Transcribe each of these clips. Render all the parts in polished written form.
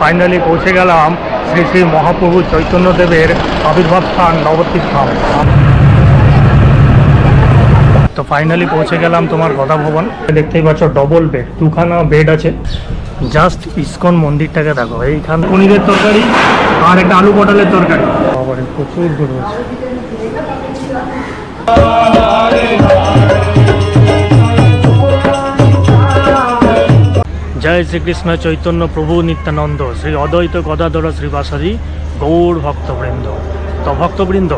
Finally পৌঁছে গেলাম শ্রী শ্রী মহাপ্রভু চৈতন্যদেবের আবির্ভাব স্থান নবদ্বীপ ধাম। তো ফাইনালি পৌঁছে গেলাম তোমার গদা ভবন। দেখতেই পাচ্ছ ডবল বেড, দুখানা বেড আছে। জাস্ট ইসকন মন্দিরটাকে দেখো, এইখান পনিরের তরকারি আর একটা আলু পটলের তরকারি। বাবারে প্রচুর দূর আছে। জয় শ্রীকৃষ্ণ চৈতন্য প্রভু নিত্যানন্দ শ্রী অদ্বৈত গদাধর শ্রীবাসাদি গৌর ভক্তবৃন্দ। তো ভক্তবৃন্দ,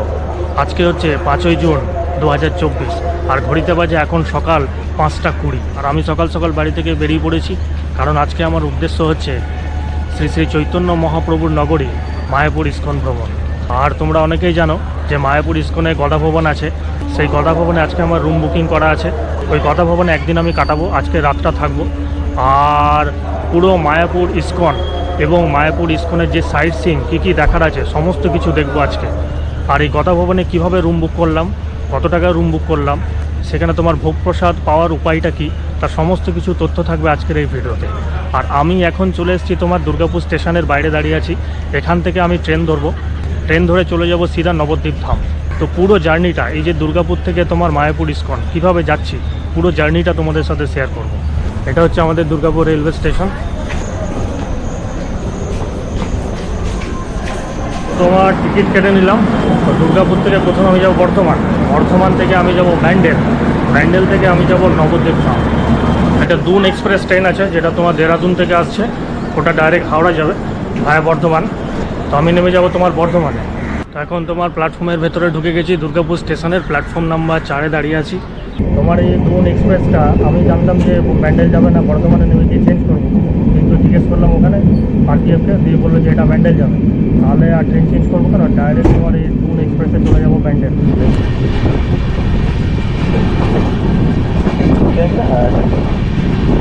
আজকে হচ্ছে 5ই জুন 2024 আর ঘড়িতে বাজে এখন সকাল 5টা 20। আর আমি সকাল সকাল বাড়ি থেকে বেরিয়ে পড়েছি, কারণ আজকে আমার উদ্দেশ্য হচ্ছে শ্রী শ্রী চৈতন্য মহাপ্রভুর নগরী মায়াপুর ইস্কন ভ্রমণ। আর তোমরা অনেকেই জানো যে মায়াপুর ইস্কনে গদা ভবন আছে। সেই গদা ভবনে আজকে আমার রুম বুকিং করা আছে। ওই গদা ভবনে একদিন আমি কাটাবো, আজকে রাতটা থাকবো। আর পুরো মায়াপুর ইস্কন এবং মায়াপুর ইস্কনের যে সাইট সিইং কী কী দেখার আছে সমস্ত কিছু দেখবো আজকে। আর এই গদা ভবনে কীভাবে রুম বুক করলাম, কত টাকা রুম বুক করলাম, সেখানে তোমার ভোগ প্রসাদ পাওয়ার উপায়টা কী, তার সমস্ত কিছু তথ্য থাকবে আজকের এই ভিডিওতে। আর আমি এখন চলে এসেছি তোমার দুর্গাপুর স্টেশনের বাইরে দাঁড়িয়ে আছি। এখান থেকে আমি ট্রেন ধরবো, ট্রেন ধরে চলে যাব সিধা নবদ্বীপ ধাম। তো পুরো জার্নিটা এই যে দুর্গাপুর থেকে তোমার মায়াপুর ইস্কন কীভাবে যাচ্ছি, পুরো জার্নিটা তোমাদের সাথে শেয়ার করব। এটা হচ্ছে আমাদের দুর্গাপুর রেলওয়ে স্টেশন। তোমার টিকিট কেটে নিলাম। তো দুর্গাপুর থেকে প্রথমে আমি যাব বর্ধমান, বর্ধমান থেকে আমি যাব ব্যান্ডেল, ব্যান্ডেল থেকে আমি যাব নবদ্বীপ ধাম। একটা দুন এক্সপ্রেস ট্রেন আছে যেটা তোমার দেহরাদুন থেকে আসছে, ওটা ডাইরেক্ট হাওড়া যাবে ভায়া বর্ধমান। তো আমি নেমে যাব তোমার বর্ধমানে। তো এখন তোমার প্ল্যাটফর্মের ভেতরে ঢুকে গেছি, দুর্গাপুর স্টেশনের প্ল্যাটফর্ম নাম্বার 4-এ দাঁড়িয়ে আছি। তোমার এই দুন এক্সপ্রেসটা আমি জানতাম যে ব্যান্ডেল যাবে না, বর্ধমানে নেমে গিয়ে চেঞ্জ করবো, কিন্তু জিজ্ঞেস করলাম ওখানে আরপিএফকে, দিয়ে বললো যে এটা ব্যান্ডেল যাবে। তাহলে আর ট্রেন চেঞ্জ করবো কেন, ডাইরেক্ট তোমার এই দুন এক্সপ্রেসে চলে যাবো ব্যান্ডেল।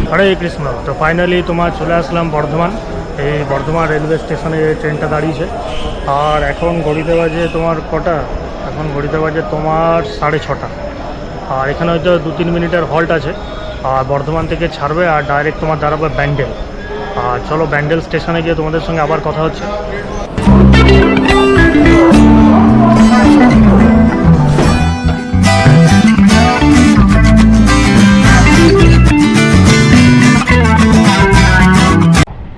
হরে কৃষ্ণ। তো ফাইনালি তোমার চলে আসলাম বর্ধমান। এই বর্ধমান রেলওয়ে স্টেশনে ট্রেনটা দাঁড়িয়েছে। আর এখন ঘড়িতে বাজে তোমার কটা, এখন ঘড়িতে বাজে তোমার 6:30। আর এখানে হয়তো 2-3 মিনিটের হল্ট আছে। আর বর্ধমান থেকে ছাড়বে আর ডাইরেক্ট তোমার দাঁড়াবে ব্যান্ডেল। আর চলো ব্যান্ডেল স্টেশনে গিয়ে তোমাদের সঙ্গে আবার কথা হচ্ছে।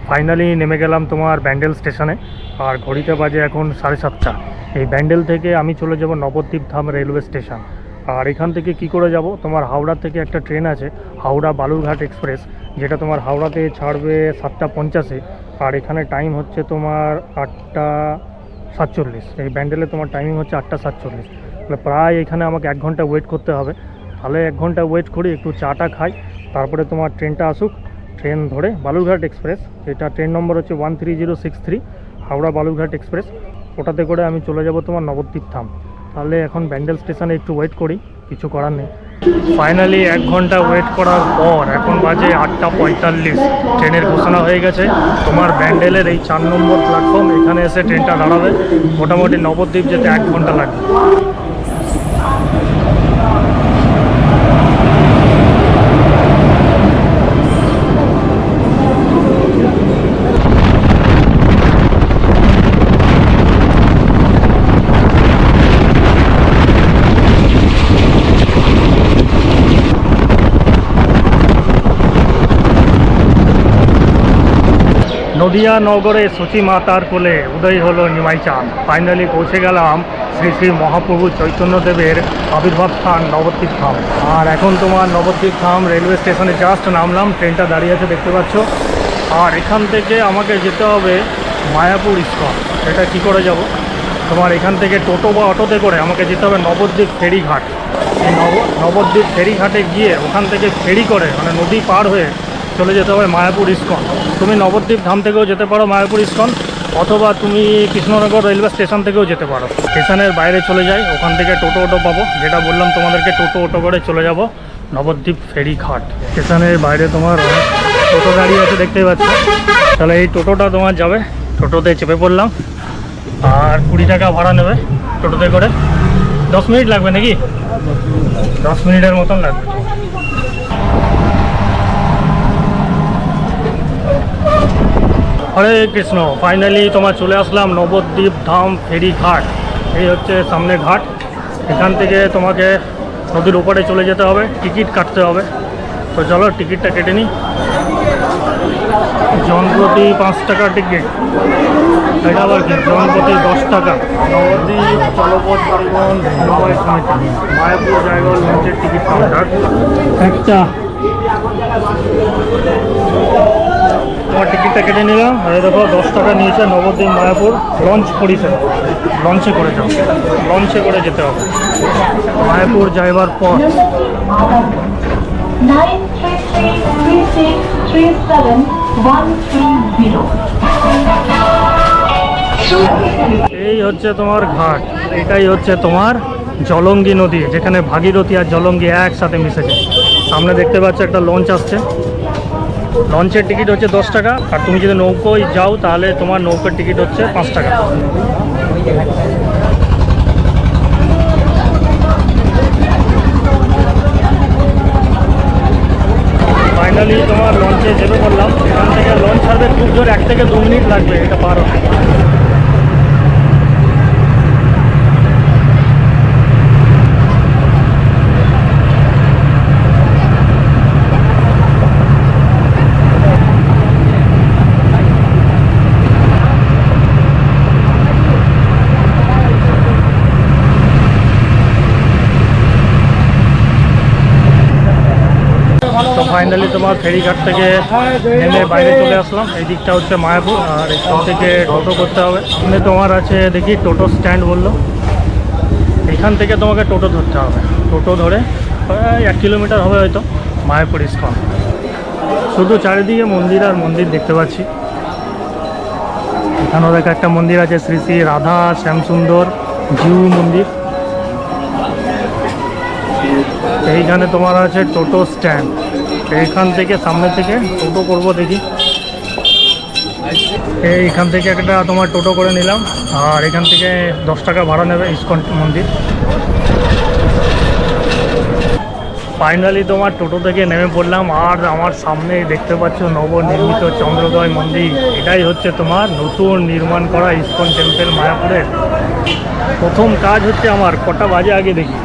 ফাইনালি নেমে গেলাম তোমার ব্যান্ডেল স্টেশনে। আর ঘড়িতে বাজে এখন 7:30। এই ব্যান্ডেল থেকে আমি চলে যাব নবদ্বীপ ধাম রেলওয়ে স্টেশন। আর এখান থেকে কি করে যাব, তোমার হাওড়া থেকে একটা ট্রেন আছে হাওড়া বালুরঘাট এক্সপ্রেস, যেটা তোমার হাওড়াতে ছাড়বে 7:50-এ। আর এখানে টাইম হচ্ছে তোমার 8:47। এই ব্যান্ডেলে তোমার টাইমিং হচ্ছে 8:47। তাহলে প্রায় এখানে আমাকে 1 ঘন্টা ওয়েট করতে হবে। তাহলে 1 ঘন্টা ওয়েট করি, একটু চাটা খাই, তারপরে তোমার ট্রেনটা আসুক। ট্রেন ধরে বালুরঘাট এক্সপ্রেস, এটা ট্রেন নম্বর হচ্ছে 13063 হাওড়া বালুরঘাট এক্সপ্রেস, ওটাতে করে আমি চলে যাব তোমার নবদ্বীপ ধাম। তাহলে এখন ব্যান্ডেল স্টেশনে একটু ওয়েট করি, কিছু করার নেই। ফাইনালি 1 ঘন্টা ওয়েট করার পর এখন বাজে 8:45। ট্রেনের ঘোষণা হয়ে গেছে। তোমার ব্যান্ডেলের এই 4 নম্বর প্ল্যাটফর্ম, এখানে এসে ট্রেনটা দাঁড়াবে। মোটামুটি নবদ্বীপ যেতে 1 ঘন্টা লাগবে। নদিয়া নগরে সচী মাতার কোলে উদয় হলো নিমাই চাঁদ। ফাইনালি পৌঁছে গেলাম শ্রী শ্রী মহাপ্রভু চৈতন্যদেবের আবির্ভাব স্থান নবদ্বীপ ধাম। আর এখন তোমার নবদ্বীপ ধাম রেলওয়ে স্টেশনে জাস্ট নামলাম, ট্রেনটা দাঁড়িয়ে আছে দেখতে পাচ্ছ। আর এখান থেকে আমাকে যেতে হবে মায়াপুর ইস্কন। এটা কি করে যাব, তোমার এখান থেকে টোটো বা অটোতে করে আমাকে যেতে হবে নবদ্বীপ ফেরিঘাট। এই নবদ্বীপ ফেরিঘাটে গিয়ে ওখান থেকে ফেরি করে মানে নদী পার হয়ে চলে যেতে হবে মায়াপুর ইস্কন। তুমি নবদ্বীপ ধাম থেকেও যেতে পারো মায়াপুর ইস্কন, অথবা তুমি কৃষ্ণনগর রেলওয়ে স্টেশন থেকেও যেতে পারো। স্টেশনের বাইরে চলে যাই, ওখান থেকে টোটো অটো পাবো, যেটা বললাম তোমাদেরকে, টোটো অটো করে চলে যাব নবদ্বীপ ফেরিঘাট। স্টেশনের বাইরে তোমার অনেক টোটো দাঁড়িয়ে আছে দেখতেই পাচ্ছ। তাহলে এই টোটোটা তোমার যাবে, টোটোতে চেপে পড়লাম। আর 20 টাকা ভাড়া নেবে টোটোতে করে। 10 মিনিট লাগবে নাকি? 10 মিনিটের মতন লাগবে। হরে কৃষ্ণ। ফাইনালি তোমার চলে আসলাম নবদ্বীপ ধাম ফেরি ঘাট। এই হচ্ছে সামনে ঘাট। এখান থেকে তোমাকে নদীর ওপারে চলে যেতে হবে, টিকিট কাটতে হবে। তো চলো টিকিটটা কেটে নিই। জনপ্রতি 5 টাকা টিকিট। এটা আবার কি জনপ্রতি 10 টাকা। নবদ্বীপ জলপথ পরিবহন সমবায় সমিতি মায়াপুর জায়গা লঞ্চের টিকিট কাউন্টার একটা। তোমার টিকিটটা কেটে নিলাম। এই দেখো 10 টাকা নিয়েছে নবদ্বীপ মায়াপুর লঞ্চ পরিষেবা। লঞ্চে করে যাও, লঞ্চে করে যেতে হবে মায়াপুর যাইবার পথ। 9333637 এই হচ্ছে তোমার ঘাট। এটাই হচ্ছে তোমার জলঙ্গি নদী, যেখানে ভাগীরথী আর জলঙ্গি একসাথে মিশেছে। সামনে দেখতে পাচ্ছ একটা লঞ্চ আসছে। লঞ্চের টিকিট হচ্ছে 10 টাকা, আর তুমি যদি নৌকোয় যাও তাহলে তোমার নৌকার টিকিট হচ্ছে 5 টাকা। ফাইনালি তোমার লঞ্চে চেপে পড়লাম। এখান থেকে লঞ্চ ছাড়বে খুব জোর 1 থেকে 2 মিনিট লাগবে এটা পার হতে। তো ফাইনালি তোমার ফেরিঘাট থেকে নেমে বাইরে চলে আসলাম। এই দিকটা হচ্ছে মায়াপুর, আর এখান থেকে টোটো করতে হবে। এখানে তোমার আছে দেখি টোটো স্ট্যান্ড বললো, এখান থেকে তোমাকে টোটো ধরতে হবে। টোটো ধরে প্রায় 1 কিলোমিটার হবে হয়তো মায়াপুর ইস্কন। শুধু চারিদিকে মন্দির আর মন্দির দেখতে পাচ্ছি। এখানেও দেখা একটা মন্দির আছে, শ্রী শ্রী রাধা শ্যামসুন্দর জিউ মন্দির। এইখানে তোমার আছে টোটো স্ট্যান্ড। এইখান থেকে সামনে থেকে টোটো করব দেখি। এইখান থেকে একটা তোমার টোটো করে নিলাম, আর এখান থেকে 10 টাকা ভাড়া নেবে ইস্কন মন্দির। ফাইনালি তোমার টোটো থেকে নেমে পড়লাম, আর আমার সামনে দেখতে পাচ্ছ নবনির্মিত চন্দ্রোদয় মন্দির। এটাই হচ্ছে তোমার নতুন নির্মাণ করা ইস্কন টেম্পল মায়াপুরের। প্রথম কাজ হচ্ছে আমার কটা বাজে আগে দেখি,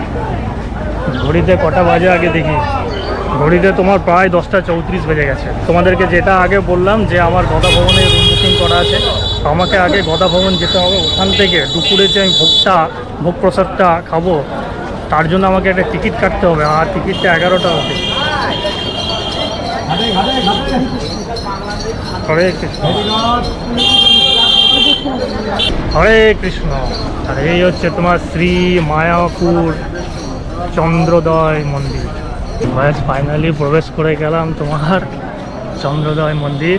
ঘড়িতে কটা বাজে আগে দেখি। ঘড়িতে তোমার প্রায় 10টা 34 বেজে গেছে। তোমাদেরকে যেটা আগে বললাম যে আমার গদা ভবনে রুম বুকিং করা আছে, আমাকে আগে গদা ভবন যেতে হবে। ওখান থেকে দুপুরে যে আমি ভোগ প্রসাদটা খাবো তার জন্য আমাকে একটা টিকিট কাটতে হবে, আর টিকিটটা 11টা হতে। হরে কৃষ্ণ, হরে কৃষ্ণ। আর এই হচ্ছে তোমার শ্রী মায়াপুর চন্দ্রোদয় মন্দির। ব্যাস ফাইনালি প্রবেশ করে গেলাম তোমার চন্দ্রোদয় মন্দির।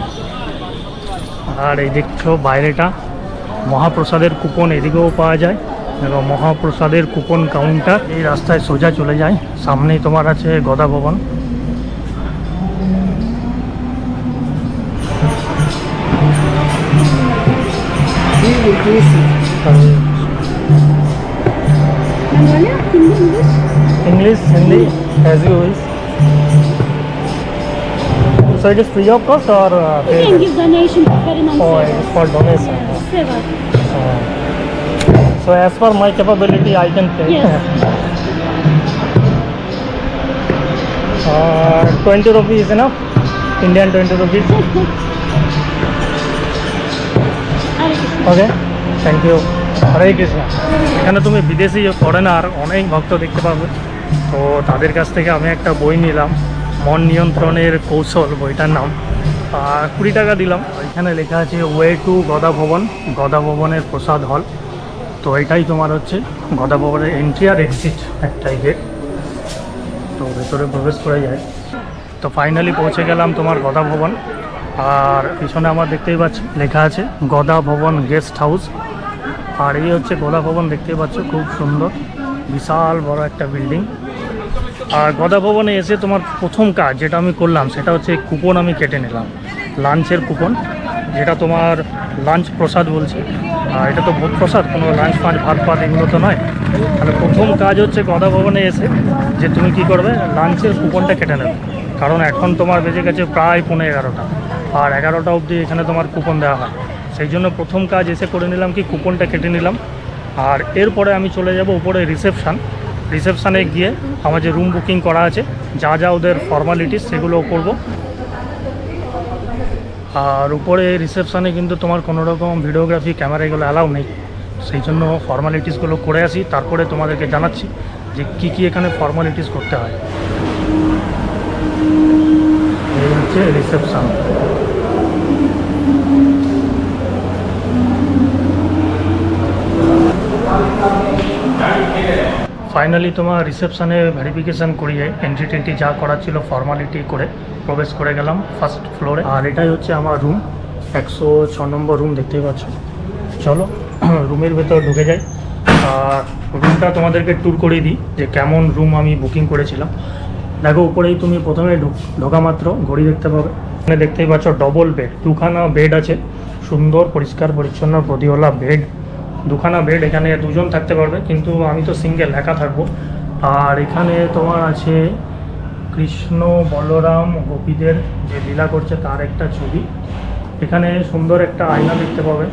আর এই দেখছো বাইরেটা মহাপ্রসাদের কুপন এদিকেও পাওয়া যায়, এবং মহাপ্রসাদের কুপন কাউন্টার এই রাস্তায় সোজা চলে যায়। সামনেই তোমার আছে গদা ভবন। English, Hindi, as you wish. So it is free of cost or You can give donation to Ferdinand oh, Seva. it's for donation? Seva. So as per my capability, I can pay. Yes. 20 rupees is enough. Indian 20 rupees. Hare Krishna. Okay, thank you. Hare Krishna. এখানে তুমি বিদেশি foreigner অনেক ভক্ত দেখতে পাবে। তো তাদের কাছ থেকে আমি একটা বই নিলাম, মন নিয়ন্ত্রণের কৌশল বইটার নাম। 20 টাকা দিলাম। এখানে লেখা আছে ওয়ে টু গদা ভবন, গদা ভবনের প্রসাদ হল। তো এটাই তোমার হচ্ছে গদা ভবনের এন্ট্রি আর এক্সিট একটাই গেট। তো ভেতরে প্রবেশ করে যায়। তো ফাইনালি পৌঁছে গেলাম তোমার গদা ভবন। আর পিছনে আমার দেখতেই পাচ্ছ লেখা আছে গদা ভবন গেস্ট হাউস। আর এই হচ্ছে গদা ভবন, দেখতেই পাচ্ছ খুব সুন্দর বিশাল বড় একটা বিল্ডিং। আর গদা ভবনে এসে তোমার প্রথম কাজ যেটা আমি করলাম সেটা হচ্ছে কুপন আমি কেটে নিলাম, লাঞ্চের কুপন, যেটা তোমার লাঞ্চ প্রসাদ বলছে। আর এটা তো ভোগ প্রসাদ, কোনো লাঞ্চ ভাত এগুলো তো নয়। তাহলে প্রথম কাজ হচ্ছে গদা ভবনে এসে যে তুমি কি করবে, লাঞ্চের কুপনটা কেটে নেবে। কারণ এখন তোমার বেজে গেছে প্রায় 11:30। আর 11টা অবধি এখানে তোমার কুপন দেওয়া হয়। সেই জন্য প্রথম কাজ এসে করে নিলাম কি কুপনটা কেটে নিলাম। আর এরপরে আমি চলে যাব উপরে রিসেপশানে গিয়ে আমার যে রুম বুকিং করা আছে যা যা ওদের ফর্মালিটিস সেগুলো করব। আর উপরে রিসেপশানে কিন্তু তোমার কোনো রকম ভিডিওগ্রাফি ক্যামেরা এগুলো অ্যালাউ নেই, সেই জন্য ফর্মালিটিসগুলো করে আসি, তারপরে তোমাদেরকে জানাচ্ছি যে কী কী এখানে ফর্মালিটিস করতে হয়। এই হচ্ছে রিসেপশান। ফাইনালি তোমার রিসেপশানে ভেরিফিকেশান করিয়ে এন্ট্রি টেন্ট্রি যা করার ছিল ফর্মালিটি করে প্রবেশ করে গেলাম ফার্স্ট ফ্লোরে। আর এটাই হচ্ছে আমার রুম, 106 নম্বর রুম দেখতেই পাচ্ছ। চলো রুমের ভেতর ঢুকে যাই আর রুমটা তোমাদেরকে ট্যুর করিয়ে দিই যে কেমন রুম আমি বুকিং করেছিলাম। দেখো উপরেই তুমি প্রথমে ঢোকা মাত্র ঘড়ি দেখতে পাবে, এখানে দেখতেই পাচ্ছ ডবল বেড, দুখানা বেড আছে, সুন্দর পরিষ্কার পরিচ্ছন্ন প্রতিওয়ালা বেড, দুখানা বেড, এখানে দুজন থাকতে পারবে, কিন্তু আমি তো সিঙ্গেল একা থাকবো। আর এখানে তোমার আছে কৃষ্ণ বলরাম গোপীদের যে লীলা করছে তার একটা ছবি। এখানে সুন্দর একটা আয়না দেখতে পাবে,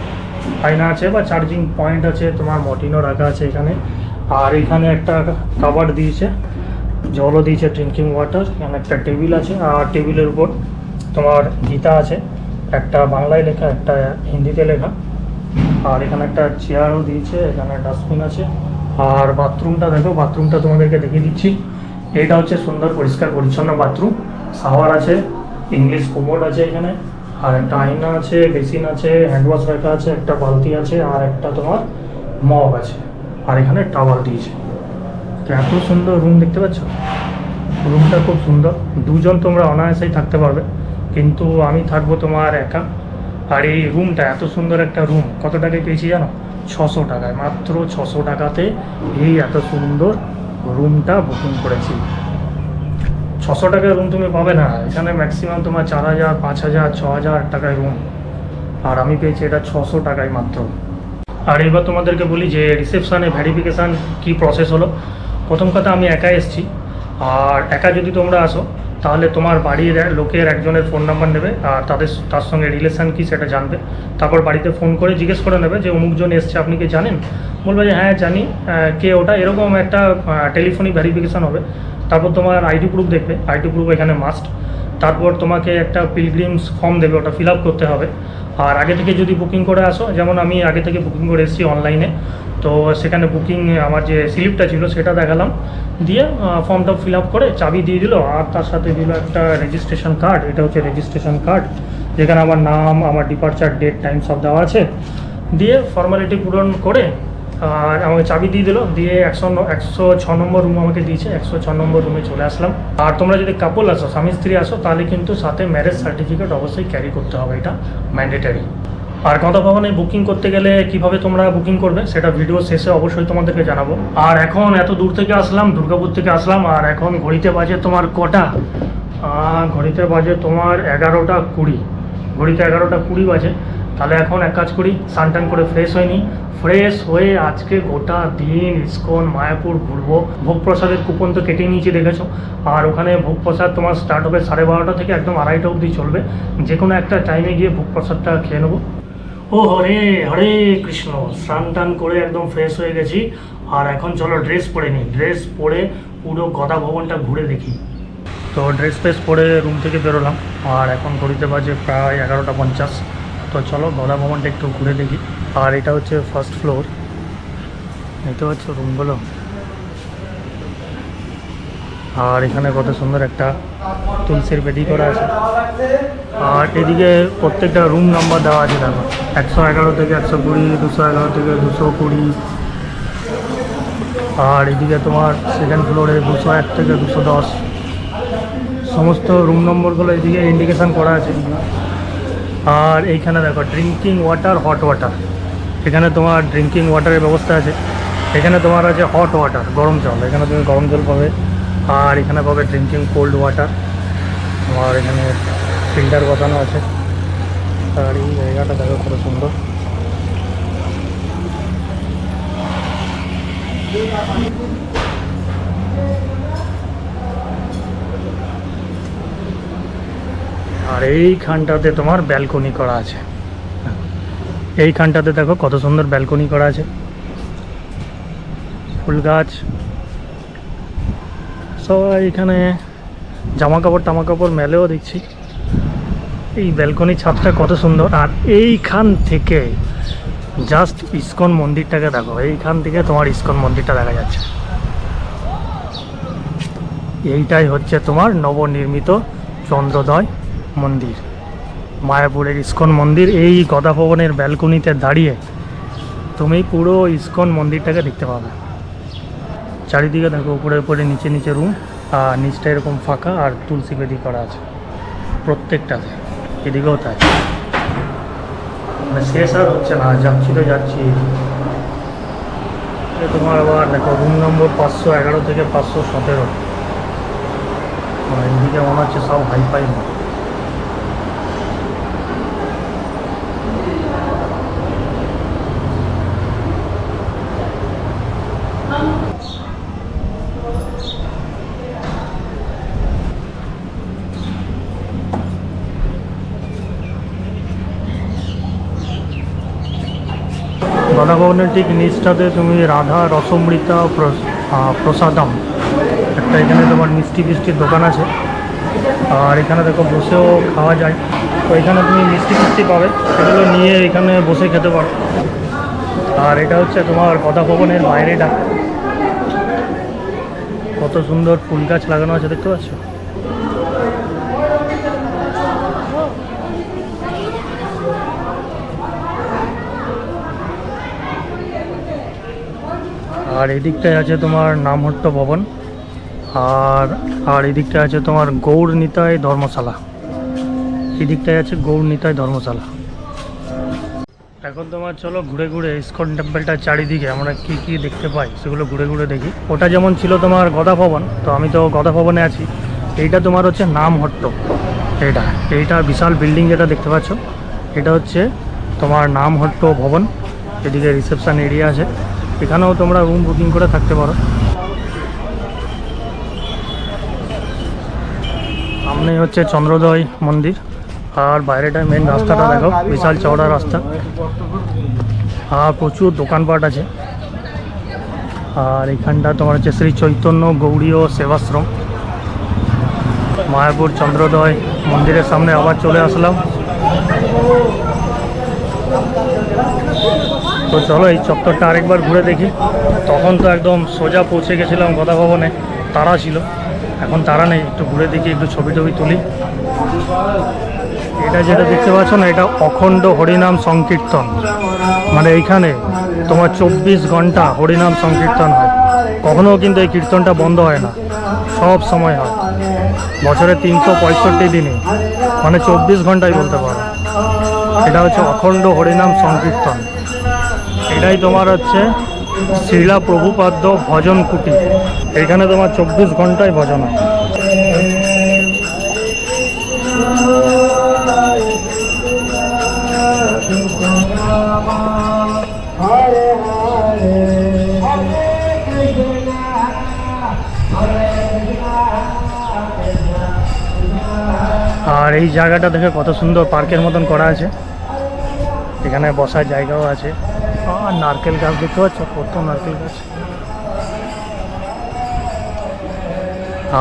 আয়না আছে বা চার্জিং পয়েন্ট আছে, তোমার মর্টিনও রাখা আছে এখানে। আর এখানে একটা কাভার দিয়েছে, জলও দিয়েছে, ড্রিঙ্কিং ওয়াটার। এখানে একটা টেবিল আছে আর টেবিলের উপর তোমার গীতা আছে, একটা বাংলায় লেখা একটা হিন্দিতে লেখা। আর এখানে একটা চেয়ারও দিয়েছে, এখানে ডাস্টবিন আছে। আর বাথরুমটা দেখো, বাথরুমটা তোমাদেরকে দেখিয়ে দিচ্ছি। এটা হচ্ছে সুন্দর পরিষ্কার পরিচ্ছন্ন বাথরুম, শাওয়ার আছে, ইংলিশ কোমোড আছে এখানে, আর একটা আয়না আছে, বেসিন আছে, হ্যান্ড ওয়াশ রাখা আছে, একটা বালতি আছে, আর একটা তোমার মগ আছে, আর এখানে টাওয়াল দিয়েছে। তো এত সুন্দর রুম দেখতে পাচ্ছ, রুমটা খুব সুন্দর, দুজন তোমরা অনায়াসেই থাকতে পারবে, কিন্তু আমি থাকবো তোমার একা। আর এই রুমটা এত সুন্দর একটা রুম কত টাকায় পেয়েছি জানো? 600 টাকায়, মাত্র 600 টাকাতে এই এত সুন্দর রুমটা বুকিং করেছি। 600 টাকায় রুম তুমি পাবে না, এখানে ম্যাক্সিমাম তোমার 4000, 5000, 6000 টাকায় রুম, আর আমি পেয়েছি এটা 600 টাকায় মাত্র। আর এবার তোমাদেরকে বলি যে রিসেপশানে ভেরিফিকেশান কী প্রসেস হলো। প্রথম কথা, আমি একা এসেছি, আর একা যদি তোমরা আসো তাহলে তোমার বাড়ির লোকের একজনের ফোন নাম্বার নেবে আর তার সঙ্গে রিলেশান কী সেটা জানবে। তারপর বাড়িতে ফোন করে জিজ্ঞেস করে নেবে যে অমুকজন এসছে, আপনি কি জানেন? বলবে যে হ্যাঁ জানি, কে ওটা, এরকম একটা টেলিফোনিক ভেরিফিকেশান হবে। তারপর তোমার আইডি প্রুফ দেখবে, আইডি প্রুফ এখানে মাস্ট। তারপর তোমাকে একটা পিলগ্রিমস ফর্ম দেবে, ওটা ফিল আপ করতে হবে। আর আগে থেকে যদি বুকিং করে আসো, যেমন আমি আগে থেকে বুকিং করে এসেছি অনলাইনে, তো সেখানে বুকিং আমার যে স্লিপটা ছিল সেটা দেখালাম, দিয়ে ফর্মটা ফিল আপ করে চাবি দিয়ে দিল, আর তার সাথে দিল একটা রেজিস্ট্রেশন কার্ড। এটা হচ্ছে রেজিস্ট্রেশন কার্ড, যেখানে আমার নাম, আমার ডিপার্চার ডেট, টাইম সব দেওয়া আছে। দিয়ে ফর্মালিটি পূরণ করে আর আমাকে চাবি দিয়ে দিল, দিয়ে 106 নম্বর রুম আমাকে দিয়েছে, 106 নম্বর রুমে চলে আসলাম। আর তোমরা যদি কাপল আসো, স্বামী স্ত্রী আসো, তাহলে কিন্তু সাথে ম্যারেজ সার্টিফিকেট অবশ্যই ক্যারি করতে হবে, এটা ম্যান্ডেটারি। আর কথা ভবনে বুকিং করতে গেলে কিভাবে তোমরা বুকিং করবে সেটা ভিডিও শেষে অবশ্যই তোমাদেরকে জানাবো। আর এখন এত দূর থেকে আসলাম, দুর্গাপুর থেকে আসলাম, আর এখন ঘড়িতে বাজে তোমার কটা? ঘড়িতে বাজে তোমার 11টা 20, ঘড়িতে 11টা 20 বাজে। তাহলে এখন এক কাজ করি, স্নান করে ফ্রেশ হয়নি, ফ্রেশ হয়ে আজকে গোটা দিন ইস্কন মায়াপুর ঘুরবো। ভোগ প্রসাদের কুপন তো কেটে নিয়েছি দেখেছো, আর ওখানে ভোগ প্রসাদ তোমার স্টার্ট হবে 12:30 থেকে একদম 2:30 অবধি চলবে। যে কোনো একটা টাইমে গিয়ে ভোগ প্রসাদটা খেয়ে নেবো। ও হরে হরে কৃষ্ণ, স্নান টান করে একদম ফ্রেশ হয়ে গেছি। আর এখন চলো ড্রেস পরে নিই, ড্রেস পরে পুরো গদা ভবনটা ঘুরে দেখি। তো ড্রেস ফ্রেস পরে রুম থেকে বেরোলাম, আর এখন ঘড়িতে বাজে প্রায় 11:50। তো চলো গদা ভবনটা একটু ঘুরে দেখি। আর এটা হচ্ছে ফার্স্ট ফ্লোর, দেখতে পাচ্ছ রুমগুলো। আর এখানে কত সুন্দর একটা তুলসীর বেদি করা আছে। আর এদিকে প্রত্যেকটা রুম নাম্বার দেওয়া আছে, দেখো 111 থেকে 120, 211 থেকে 220। আর এদিকে তোমার সেকেন্ড ফ্লোরে 201 থেকে 210, সমস্ত রুম নম্বরগুলো এদিকে ইন্ডিকেশান করা আছে। আর এইখানে দেখো ড্রিঙ্কিং ওয়াটার, হট ওয়াটার, এখানে তোমার ড্রিঙ্কিং ওয়াটারের ব্যবস্থা আছে। এখানে তোমার আছে হট ওয়াটার, গরম জল, এখানে তুমি গরম জল পাবে। আর এখানে পাবে ড্রিঙ্কিং কোল্ড ওয়াটার। আর এখানে ফিল্টার বসানো আছে। আর এই জায়গাটা দেখো কত সুন্দর। আর এইখানটাতে তোমার ব্যালকনি করা আছে। এইখানটাতে দেখো কত সুন্দর ব্যালকনি করা আছে, ফুল গাছ সব। এখানে জামা কাপড় মেলেও দেখছি। এই ব্যালকনি ছাদটা কত সুন্দর। আর এইখান থেকে জাস্ট ইস্কন মন্দিরটাকে দেখো, এইখান থেকে তোমার ইস্কন মন্দিরটা দেখা যাচ্ছে। এইটাই হচ্ছে তোমার নবনির্মিত চন্দ্রোদয় মন্দির, মায়াপুরের ইস্কন মন্দির। এই গদা ভবনের ব্যালকনিতে দাঁড়িয়ে তুমি পুরো ইস্কন মন্দিরটাকে দেখতে পাবে। চারিদিকে দেখো উপরে উপরে নিচে নিচে রুম, আর নিচটা এরকম ফাঁকা আর তুলসী বেদি করা আছে প্রত্যেকটাতে। এদিকেও তাই, মানে শেষ আর হচ্ছে না, যাচ্ছি তো যাচ্ছি। তোমার আবার দেখো রুম নম্বর 511 থেকে 517। এদিকে মনে হচ্ছে সব হাইফাই না। গদা ভবনের ঠিক নিচটাতে তুমি রাধা রসমৃতা প্রসাদম একটা, এখানে তোমার মিষ্টির দোকান আছে। আর এখানে দেখো বসেও খাওয়া যায়, তো এখানে তুমি মিষ্টি পাবে, সেগুলো নিয়ে এখানে বসে খেতে পারো। আর এটা হচ্ছে তোমার গদা ভবনের বাইরেটা, কত সুন্দর ফুল গাছ লাগানো আছে দেখতে পাচ্ছ। আর এই দিকটায় আছে তোমার নামহট্ট ভবন, আর এই দিকটায় আছে তোমার গৌর নিতাই ধর্মশালা। এই দিকটায় আছে গৌর নিতাই ধর্মশালা। এখন তোমার চলো ঘুরে ঘুরে ইস্কন টেম্পলটার চারিদিকে আমরা কি কি দেখতে পাই সেগুলো ঘুরে ঘুরে দেখি। ওটা যেমন ছিল তোমার গদা ভবন, তো আমি তো গদা ভবনে আছি। এইটা তোমার হচ্ছে নামহট্ট। এইটা বিশাল বিল্ডিং যেটা দেখতে পাচ্ছ, এটা হচ্ছে তোমার নামহট্ট ভবন। এদিকে রিসেপশন এরিয়া আছে, এখানেও তোমরা রুম বুকিং করে থাকতে পারো। সামনে হচ্ছে চন্দ্রোদয় মন্দির, আর বাইরেটা মেন রাস্তাটা দেখো, বিশাল চওড়া রাস্তা, আর প্রচুর দোকানপাট আছে। আর এখানটা তোমার হচ্ছে শ্রী চৈতন্য গৌড়ীয় সেবাশ্রম। মায়াপুর চন্দ্রোদয় মন্দিরের সামনে আবার চলে আসলাম। তো চলো এই চত্বরটা আরেকবার ঘুরে দেখি। তখন তো একদম সোজা পৌঁছে গেছিলাম গদা ভবনে, তারা ছিল, এখন তারা নেই। একটু ঘুরে দেখি, একটু ছবি টবি তুলি। এটা যেটা দেখতে পাচ্ছ না, এটা অখণ্ড হরিনাম সংকীর্তন, মানে এইখানে তোমার 24 ঘন্টা হরিনাম সংকীর্তন হয়। কখনো কিন্তু এই কীর্তনটা বন্ধ হয় না, সব সময় হয়, বছরে 365 দিনে, মানে 24 ঘন্টাই বলতে পারো। এটা হচ্ছে অখণ্ড হরিনাম সংকীর্তন। এটাই তোমার হচ্ছে শ্রীলা প্রভুপাদ্য ভজন কুটি। এখানে তোমার 24 ঘন্টায় ভজন হয়। আর এই জায়গাটা দেখে কত সুন্দর পার্কের মতন করা আছে, এখানে বসার জায়গাও আছে। আর নারকেল গাছ দেখতে পাচ্ছ, কত নারকেল গাছ।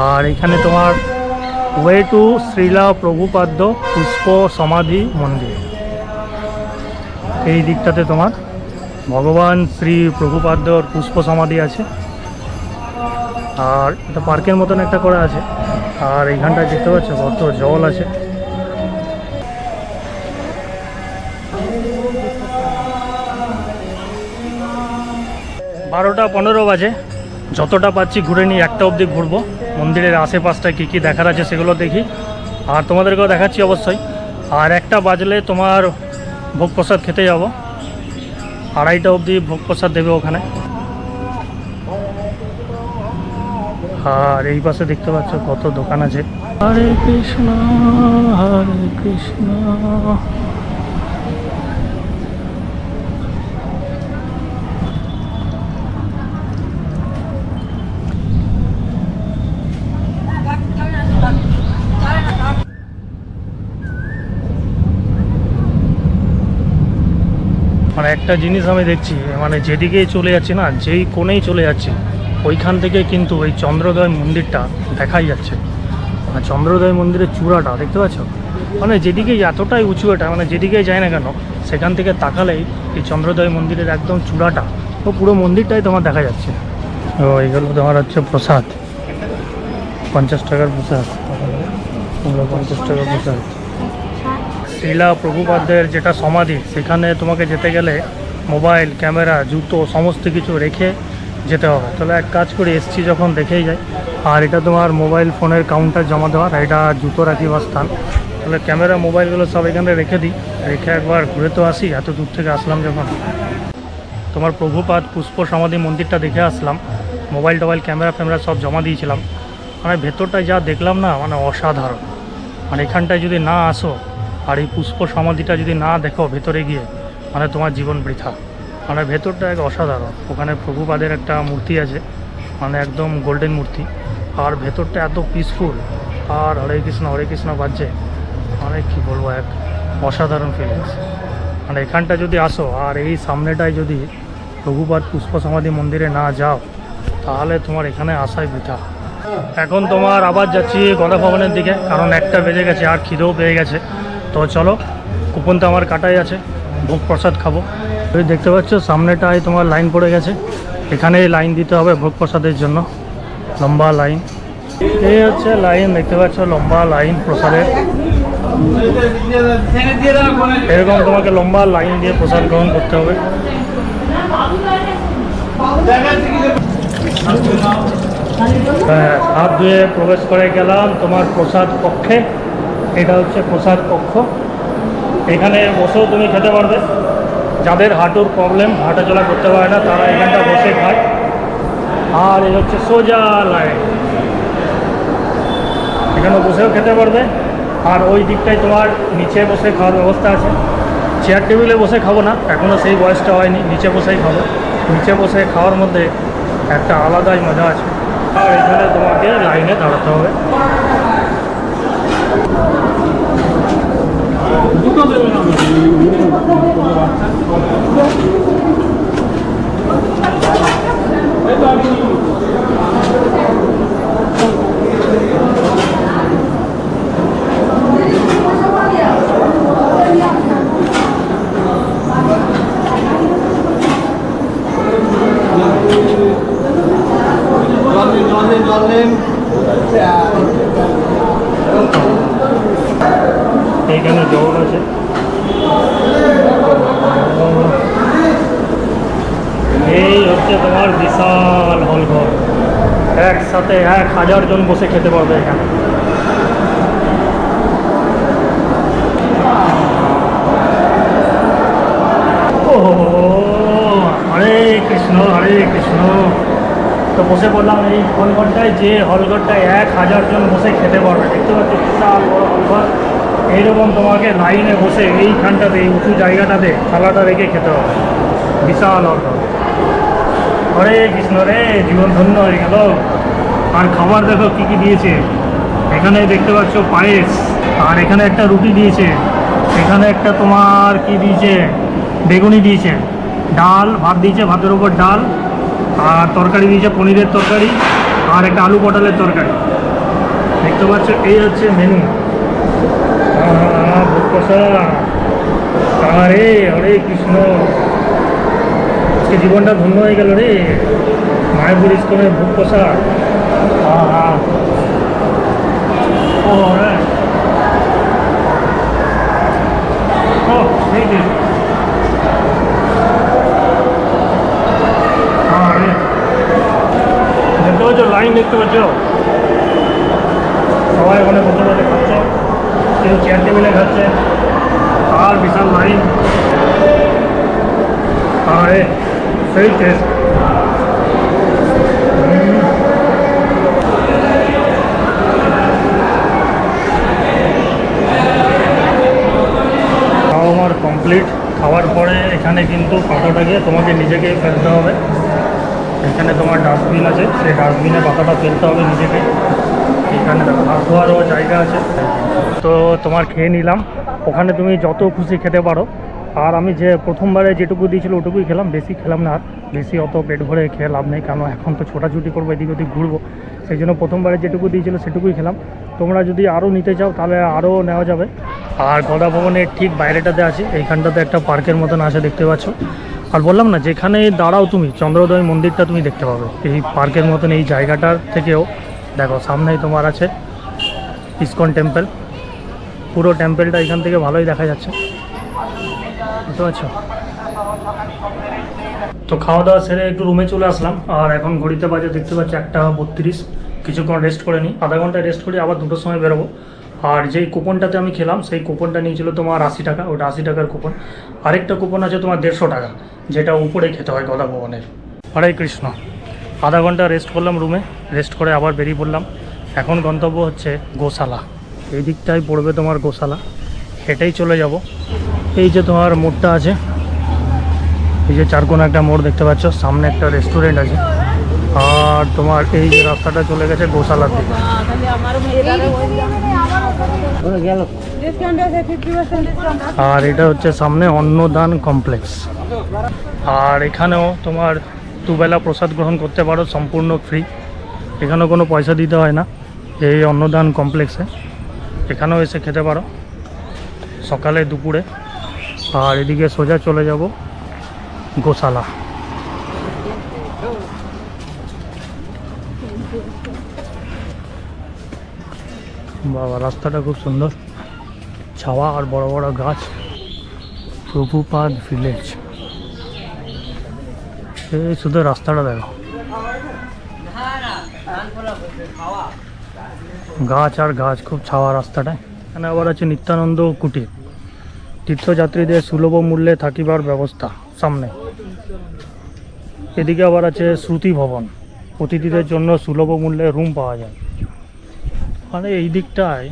আর এখানে তোমার ওয়ে টু শ্রীলা প্রভুপাদ্য পুষ্প সমাধি মন্দির। এই দিকটাতে তোমার ভগবান শ্রী প্রভুপাদ্যর পুষ্প সমাধি আছে। আর এটা পার্কের মতন একটা করা আছে। আর এইখানটায় দেখতে পাচ্ছ কত জল আছে। বারোটা 15 বাজে, যতটা পাচ্ছি ঘুরে নিই। 1টা অবধি ঘুরবো, মন্দিরের আশেপাশটা কী কী দেখার আছে সেগুলো দেখি, আর তোমাদেরকেও দেখাচ্ছি অবশ্যই। আর 1টা বাজলে তোমার ভোগ প্রসাদ খেতে যাব, 2:30টা অবধি ভোগ প্রসাদ দেবে ওখানে। আর এই পাশে দেখতে পাচ্ছ কত দোকান আছে। হরে কৃষ্ণ হরে কৃষ্ণ। মানে একটা জিনিস আমি দেখছি, মানে যেদিকেই চলে যাচ্ছি না, যেই কোণেই চলে যাচ্ছি, ওইখান থেকে কিন্তু ওই চন্দ্রোদয় মন্দিরটা দেখাই যাচ্ছে। মানে চন্দ্রোদয় মন্দিরের চূড়াটা দেখতে পাচ্ছ, মানে যেদিকেই এতটাই উঁচু এটা, মানে যেদিকেই যায় না কেন সেখান থেকে তাকালেই এই চন্দ্রোদয় মন্দিরের একদম চূড়াটা ও পুরো মন্দিরটাই তোমার দেখা যাচ্ছে। ও এইগুলো তোমার হচ্ছে প্রসাদ, 50 টাকার প্রসাদ, 50 টাকার প্রসাদ। শিলা প্রভুপাদের যেটা সমাধি, সেখানে তোমাকে যেতে গেলে মোবাইল, ক্যামেরা, জুতো সমস্ত কিছু রেখে যেতে হবে। তাহলে এক কাজ করে এসছি যখন দেখেই যাই। আর এটা তোমার মোবাইল ফোনের কাউন্টার জমা দেওয়ার, এটা জুতো রাখিবার স্থান। তাহলে ক্যামেরা, মোবাইলগুলো সব এখানে রেখে দিই, রেখে একবার ঘুরে তো আসি, এত দূর থেকে আসলাম যখন। তোমার প্রভুপাদ পুষ্প সমাধি মন্দিরটা দেখে আসলাম, মোবাইল টোবাইল ক্যামেরা ফ্যামেরা সব জমা দিয়েছিলাম। মানে ভেতরটায় যা দেখলাম না, মানে অসাধারণ। মানে এখানটায় যদি না আসো আর এই পুষ্প সমাধিটা যদি না দেখো ভেতরে গিয়ে, মানে তোমার জীবন বৃথা। মানে ভেতরটা এক অসাধারণ। ওখানে প্রভুপাদের একটা মূর্তি আছে, মানে একদম গোল্ডেন মূর্তি। আর ভেতরটা এত পিসফুল, আর হরে কৃষ্ণ বাজছে, মানে কী বলবো, এক অসাধারণ ফিলিংস। মানে এখানটা যদি আসো আর এই সামনেটায় যদি প্রভুপাদ পুষ্প সমাধি মন্দিরে না যাও, তাহলে তোমার এখানে আসাই বৃথা। এখন তোমার আবার যাচ্ছি গদা ভবনের দিকে, কারণ 1টা বেজে গেছে আর খিদেও পেয়ে গেছে। তো চলো, কুপন তো আমার কাটাই আছে, ভোগ প্রসাদ খাবো। তুমি দেখতে পাচ্ছ সামনেটায় তোমার লাইন পড়ে গেছে, এখানে লাইন দিতে হবে ভোগ প্রসাদের জন্য, লম্বা লাইন। এই হচ্ছে লাইন, দেখতে পাচ্ছ লম্বা লাইন প্রসাদের। এরকম তোমাকে লম্বা লাইন দিয়ে প্রসাদ গ্রহণ করতে হবে। হ্যাঁ, হাত ধুয়ে প্রবেশ করে গেলাম তোমার প্রসাদ কক্ষে। এটা হচ্ছে প্রসাদ কক্ষ, এখানে বসেও তুমি খেতে পারবে। যাদের হাঁটুর প্রবলেম, হাঁটা চলা করতে পারে না, তারা এখানটা বসে খায়। আর এই হচ্ছে সোজা লাইন, এখানে বসেও খেতে পারবে। আর ওই দিকটায় তোমার নিচে বসে খাওয়ার ব্যবস্থা আছে। চেয়ার টেবিলে বসে খাবো না, এখনও সেই বয়সটা হয়নি, নিচে বসেই খাবো। নিচে বসে খাওয়ার মধ্যে একটা আলাদাই মজা আছে। আর এখানে তোমাকে লাইনে দাঁড়াতে হবে। এইখানে জল আছে। এই হচ্ছে তোমার বিশাল হলঘর, একসাথে 1000 জন বসে খেতে পারবে এখানে। ও হরে কৃষ্ণ, হরে কৃষ্ণ। তো বসে বললাম এই হলঘরটায়, যে হলঘরটায় 1000 জন বসে খেতে পারবে। দেখতে পাচ্ছি বিশাল বড় হলঘর। এইরকম তোমাকে লাইনে বসে এইখানটাতে, এই উঁচু জায়গাটাতে থালাটা রেখে খেতে হবে। বিশাল হলঘর। হরে কৃষ্ণ রে, জীবন ধন্য হয়ে গেল। আর খাবার দেখো কী কী দিয়েছে। এখানে দেখতে পাচ্ছ পায়েস, আর এখানে একটা রুটি দিয়েছে, এখানে একটা তোমার কি দিয়েছে, বেগুনি দিয়েছে, ডাল ভাত দিয়েছে, ভাতের উপর ডাল, আর তরকারি দিয়েছে পনিরের তরকারি, আর একটা আলু পটলের তরকারি। দেখতে পাচ্ছ এই হচ্ছে মেনু। ভোগ প্রসাদ। আরে হরে কৃষ্ণ, আজকে জীবনটা ধন্য হয়ে গেল রে। মায়াপুর ইস্কনের ভোগ প্রসাদ। ও হ্যাঁ, ও এই যে দেখতে পাচ্ছ লাইন, দেখতে পাচ্ছ সবাই ওখানে বসে বসে খাচ্ছে, কেউ চেয়ার টেবিলে খাচ্ছে, আর বিশাল লাইন। আরে সেই টেস্ট। খাওয়া আমার কমপ্লিট। খাওয়ার পরে এখানে কিন্তু পাতাটাকে তোমাকে নিজেকেই ফেলতে হবে। এখানে তোমার ডাস্টবিন আছে, সেই ডাস্টবিনে পাতাটা ফেলতে হবে নিজেকে। এখানে দেখো হাত ধোয়ারও জায়গা আছে। তো তোমার খেয়ে নিলাম, ওখানে তুমি যত খুশি খেতে পারো। আর আমি যে প্রথমবারে যেটুকু দিয়েছিল ওটুকুই খেলাম, বেশি খেলাম না। আর বেশি অত পেট ভরে খেয়ে লাভ নেই, কারণ এখন তো ছোটাছুটি করবো, এদিক ওদিক ঘুরবো, সেই জন্য প্রথমবারে যেটুকু দিয়েছিল সেটুকুই খেলাম। তোমরা যদি আরও নিতে চাও তাহলে আরও নেওয়া যাবে। আর গদা ভবনের ঠিক বাইরেটাতে আছে, এইখানটাতে একটা পার্কের মতন আছে, দেখতে পাচ্ছ। আর বললাম না, যেখানে দাঁড়াও তুমি চন্দ্রোদয় মন্দিরটা তুমি দেখতে পাবে এই পার্কের মতন। এই জায়গাটার থেকেও দেখো সামনেই তোমার আছে ইসকন টেম্পল। পুরো টেম্পলটা এখান থেকে ভালোই দেখা যাচ্ছে, বুঝতে পারছো। তো খাওয়া দাওয়া সেরে একটু রুমে চলে আসলাম। আর এখন ঘড়িতে বাজে দেখতে পাচ্ছি 1:32। কিছুক্ষণ রেস্ট করে নিই, আধা ঘন্টা রেস্ট করি, আবার 2টোর সময় বেরোবো। আর যেই কুপনটাতে আমি খেলাম সেই কুপনটা নিয়েছিল তোমার 80 টাকা, ওটা 80 টাকার কুপন। আরেকটা কুপন আছে তোমার 150 টাকা, যেটা উপরে খেতে হয় গদা ভবনের। হরে কৃষ্ণ। আধা ঘন্টা রেস্ট করলাম রুমে, রেস্ট করে আবার বেরিয়ে পড়লাম। এখন গন্তব্য হচ্ছে গোশালা। এই দিকটাই পড়বে তোমার গোশালা, হেঁটেই চলে যাব। এই যে তোমার মোড়টা আছে, এই যে চারকোনা একটা মোড় দেখতে পাচ্ছ, সামনে একটা রেস্টুরেন্ট আছে। আর তোমার এই যে রাস্তাটা চলে গেছে গোশালার দিকে। আর এটা হচ্ছে সামনে অন্নদান কমপ্লেক্স। আর এখানেও তোমার দুবেলা প্রসাদ গ্রহণ করতে পারো, সম্পূর্ণ ফ্রি। এখানেও কোনো পয়সা দিতে হয় না এই অন্নদান কমপ্লেক্সে। এখানেও এসে খেতে পারো সকালে দুপুরে। আর এদিকে সোজা চলে যাব গোশালা। বাবা, রাস্তাটা খুব সুন্দর, ছাওয়া আর বড় বড় গাছ। প্রভুপাদ ভিলেজ, এই শুধু রাস্তাটা দেখো, গাছ আর গাছ, খুব ছাওয়া রাস্তাটায়। এখানে আবার আছে নিত্যানন্দ কুটির, তীর্থযাত্রীদের সুলভ মূল্যে থাকিবার ব্যবস্থা সামনে। এদিকে আবার আছে শ্রুতি ভবন, অতিথিদের জন্য সুলভ মূল্যে রুম পাওয়া যায়। মানে এই দিকটায়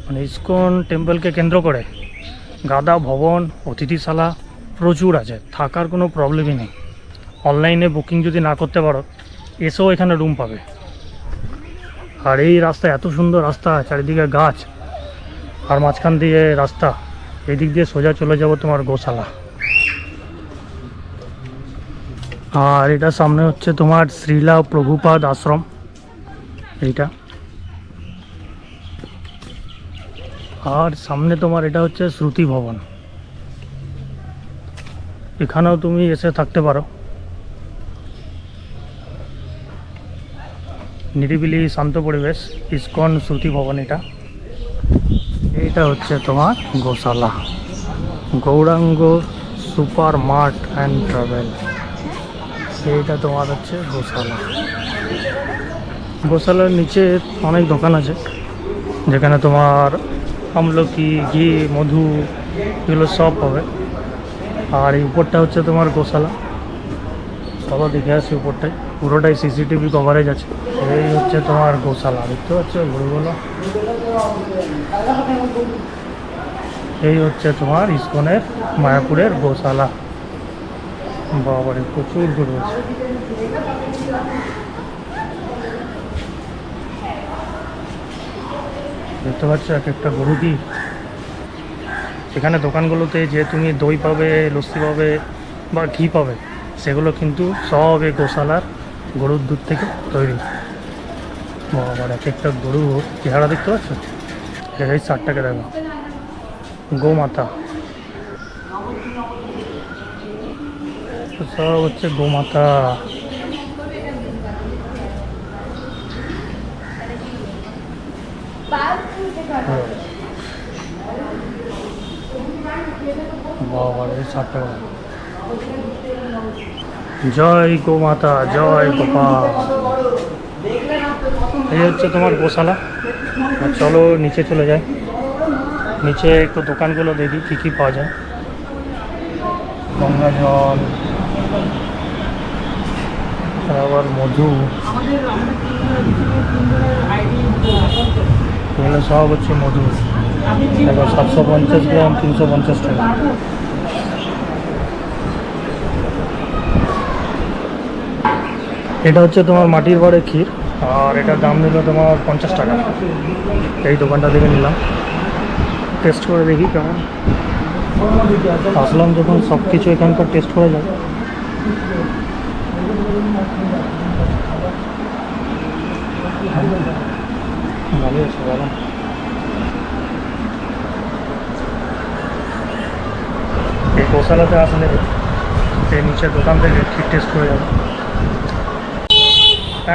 মানে ইসকন টেম্পলকে কেন্দ্র করে গাদা ভবন, অতিথিশালা প্রচুর আছে, থাকার কোনো প্রবলেমই নেই। অনলাইনে বুকিং যদি না করতে পারো, এসেও এখানে রুম পাবে। আর এই রাস্তা, এত সুন্দর রাস্তা, চারিদিকে গাছ আর মাঝখান দিয়ে রাস্তা। এই দিক দিয়ে সোজা চলে যাব তোমার গোশালা। আর এটা সামনে হচ্ছে তোমার শ্রীলা প্রভুপাদ আশ্রম, এইটা। আর সামনে তোমার এটা হচ্ছে শ্রুতি ভবন, এখানেও তুমি এসে থাকতে পারো। নিরিবিলি শান্ত পরিবেশ, ইসকন শ্রুতি ভবন এটা। এইটা হচ্ছে তোমার গোশালা, Gauranga super mart and travel. এইটা তোমার হচ্ছে গোশালা। গোশালার নিচে অনেক দোকান আছে, যেখানে তোমার আমলকি, ঘি, মধু, এগুলো সব পাবে। আর এই উপরটা হচ্ছে তোমার গোশালা। চলো দেখে আসি উপরটাই, পুরোটাই সিসিটিভি কভারেজ আছে। এই হচ্ছে তোমার গোশালা, দেখতে পাচ্ছ গরুগুলো। এই হচ্ছে তোমার ইসকনের মায়াপুরের গোশালা। বাবারে, প্রচুর গরু আছে। দেখতে পাচ্ছ এক একটা গরু কি। এখানে দোকানগুলোতে যে তুমি দই পাবে, লস্যি পাবে বা ঘি পাবে, সেগুলো কিন্তু সব এই গোশালার গরুর দুধ থেকে তৈরি। বাবার এক একটা গরু চেহারা দেখতে পাচ্ছ, এই 60 টাকা দেখো, গোমাতা। সব হচ্ছে গোমাতা। বাবারে 60 টাকা। জয় গোমাতা, জয় গোপাল। এই হচ্ছে তোমার গোশালা। চলো নিচে চলে যাই, নিচে একটু দোকানগুলো দেখি কী কী পাওয়া যায়। গঙ্গা জল, আবার মধু, এগুলো সব হচ্ছে মধু। দেখো 750 গ্রাম 350 টাকা। এটা হচ্ছে তোমার মাটির বাড়ে ক্ষীর, আর এটার দাম নিল তোমার 50 টাকা। এই দোকানটা থেকে নিলাম, টেস্ট করে দেখি কেমন। আসলাম যখন সব কিছু এখানকার টেস্ট করা যায়। ভালো আছে ভালো। এই গোশালাতে আসলে এই নিচের দোকান থেকে ঠিক টেস্ট করে যাবে।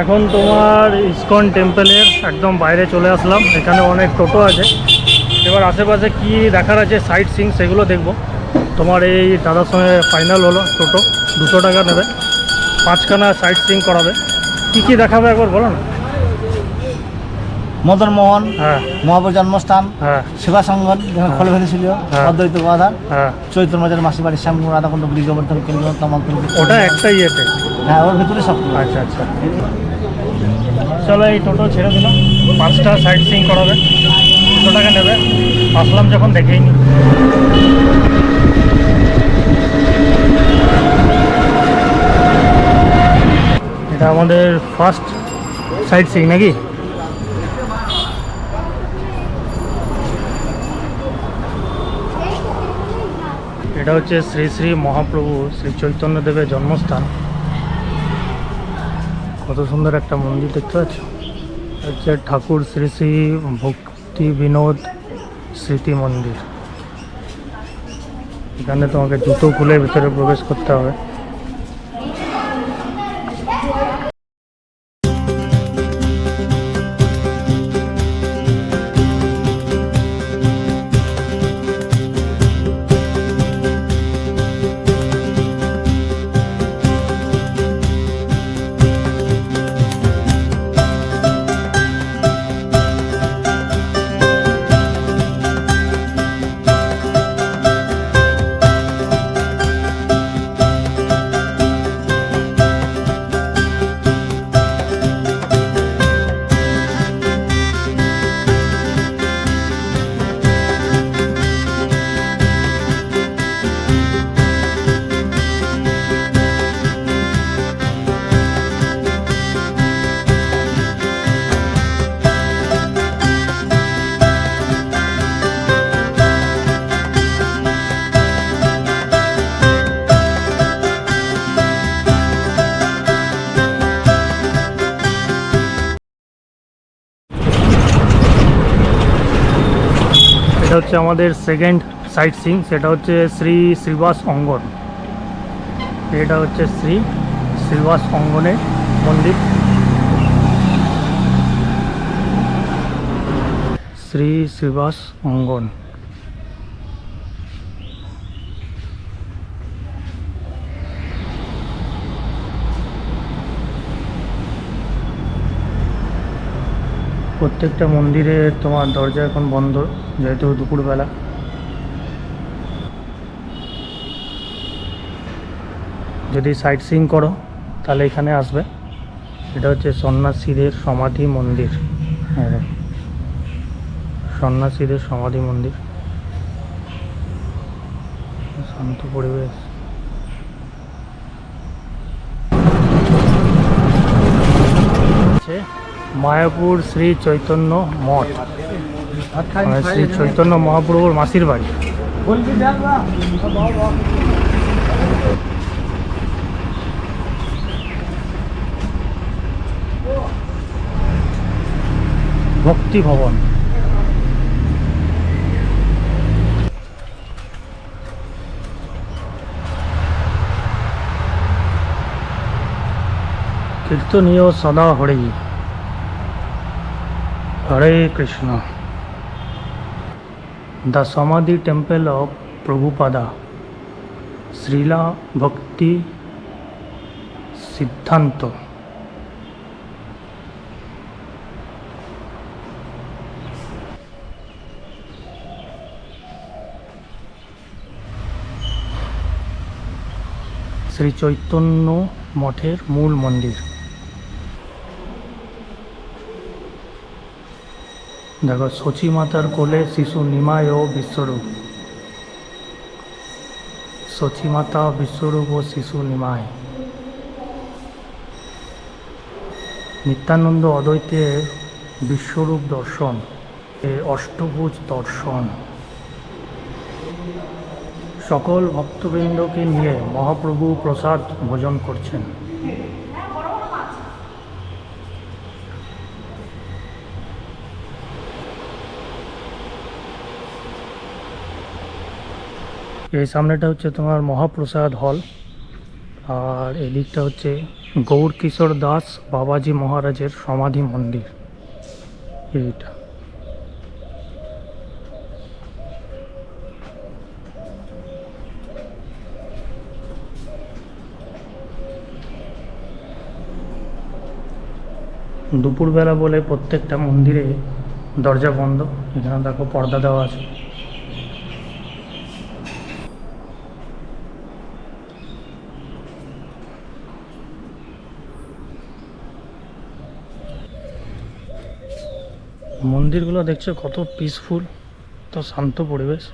এখন তোমার ইসকন টেম্পলের একদম বাইরে চলে আসলাম। এখানে অনেক টোটো আছে। এবার আশেপাশে কি দেখার আছে সাইট সিং সেগুলো দেখবো। তোমার এই দাদার সঙ্গে ফাইনাল হলো টোটো 200 টাকা নেবে, 5খানা সাইট সিং করাবে। কি দেখাবে একবার বলো না। মদন মোহন, হ্যাঁ মহাপুর জন্মস্থান, হ্যাঁ সেবা সংগঠন যেখানে খোলে ফেলেছিল, হ্যাঁ। অদ্বৈত গদাধর, হ্যাঁ, চৈত্র মাঝের মাসি বাড়ির শ্যামপুর রাধাকুণ্ড গিরি গোবর্ধন কেন্দ্র তমালপুর। ওটা একটা ইয়েতে। হ্যাঁ, ওর ভিতরে সব। আচ্ছা আচ্ছা, চলো এই টোটো ছেড়ে দিলাম। 5টা সাইট সিং করাবে, 200 টাকা নেবে। আসলাম যখন দেখেই নি। এটা আমাদের ফার্স্ট সাইট সিং নাকি? এটা হচ্ছে শ্রী শ্রী মহাপ্রভু শ্রী চৈতন্যদেবের জন্মস্থান। কত সুন্দর একটা মন্দির দেখতে পাচ্ছ। হচ্ছে ঠাকুর শ্রী শ্রী ভক্তি বিনোদ স্মৃতি মন্দির। এখানে তোমাকে জুতো খুলে ভিতরে প্রবেশ করতে হবে। এটা হচ্ছে আমাদের সেকেন্ড সাইট সিং, সেটা হচ্ছে শ্রী শ্রীবাস অঙ্গন। এটা হচ্ছে শ্রী শ্রীবাস অঙ্গনের মন্দির। শ্রী শ্রীবাস অঙ্গন। প্রত্যেকটা মন্দিরে তোমার দরজা এখন বন্ধ, যেহেতু দুপুরবেলা। যদি সাইট সিইং করো তাহলে এখানে আসবে। এটা হচ্ছে সন্ন্যাসীদের সমাধি মন্দির। হ্যাঁ, সন্ন্যাসীদের সমাধি মন্দির। শান্ত পরিবেশ। মায়াপুর শ্রী চৈতন্য মঠ, মানে শ্রী চৈতন্য মহাপ্রভুর মাসির বাড়ি। ভক্তি ভবন। কীর্তনীয় সদা হরে, হরে Krishna. The Samadhi Temple of Prabhupada, Srila Bhakti Siddhanta। Shri Chaitanya মঠের মূল মন্দির। দেখো, সচী মাতার কোলে শিশু নিমায় ও বিশ্বরূপ। সচী মাতা, বিশ্বরূপ ও শিশু নিমায়। নিত্যানন্দ অদ্বৈতের বিশ্বরূপ দর্শন, অষ্টভুজ দর্শন। সকল ভক্তবৃন্দকে নিয়ে মহাপ্রভু প্রসাদ ভোজন করছেন। এই সামনেটা হচ্ছে তোমার মহাপ্রসাদ হল, আর এদিকটা হচ্ছে গৌর কিশোর দাস বাবাজি মহারাজের সমাধি মন্দির। এইটা দুপুরবেলা বলে প্রত্যেকটা মন্দিরে দরজা বন্ধ। এখানে দেখো পর্দা দেওয়া আছে। মন্দিরগুলো দেখছো কত পিসফুল, তো শান্ত পরিবেশ।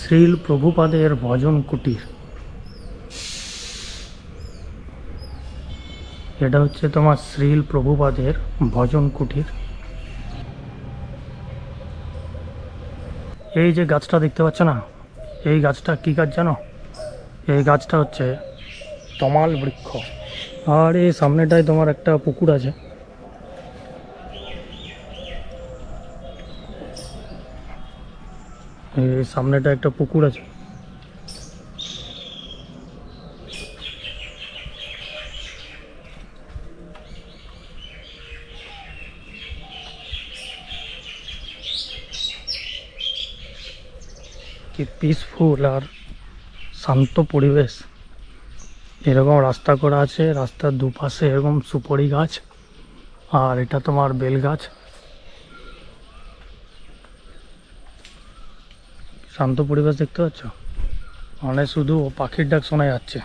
শ্রীল প্রভুপাদের ভজন কুটির, এটা হচ্ছে তোমার শ্রীল প্রভুপাদের ভজন কুটির। এই যে গাছটা দেখতে পাচ্ছ না, এই গাছটা কি গাছ জানো? এই গাছটা হচ্ছে তমাল বৃক্ষ। আর এই সামনেটায় তোমার একটা পুকুর আছে। এই সামনেটা একটা পুকুর আছে। কি পিসফুল আর শান্ত পরিবেশ। এরকম রাস্তা করা আছে, রাস্তার দুপাশে এরকম সুপারি গাছ, আর এটা তোমার বেল গাছ। শান্ত পরিবেশ দেখতে পাচ্ছ, মানে শুধু পাখির ডাক শোনা যাচ্ছে।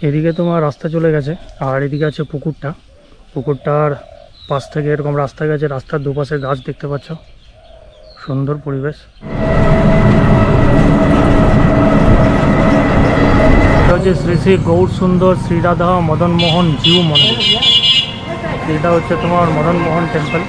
এদিকে তোমার রাস্তা চলে গেছে, আর এদিকে আছে পুকুরটা। পুকুরটার পাশ থেকে এরকম রাস্তা গেছে, রাস্তার দুপাশে গাছ দেখতে পাচ্ছ, সুন্দর পরিবেশ। এটা হচ্ছে শ্রী শ্রী গৌর সুন্দর শ্রীরাধা মদন মোহন জিউ মন্দির। এটা হচ্ছে তোমার মদন মোহন টেম্পল।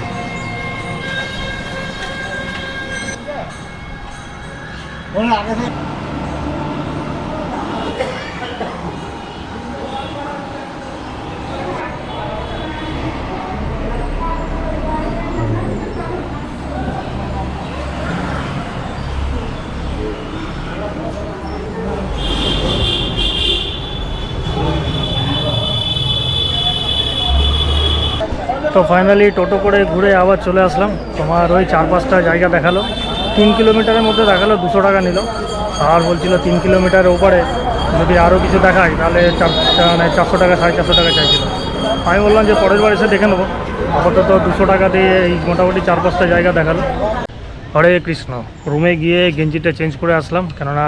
তো ফাইনালি টোটো করে ঘুরে আবার চলে আসলাম। তোমার ওই 4-5টা জায়গা দেখালো, 3 কিলোমিটারের মধ্যে দেখালো, 200 টাকা নিল। আর বলছিল 3 কিলোমিটার ওপরে যদি আরও কিছু দেখায় তাহলে 400 টাকা 450 টাকা চাইছিল। আমি বললাম যে পরের বার এসে দেখে নেবো, আপাতত 200 টাকা দিয়ে এই মোটামুটি 4-5টা জায়গা দেখালো। হরে কৃষ্ণ। রুমে গিয়ে গেঞ্জিটা চেঞ্জ করে আসলাম, কেননা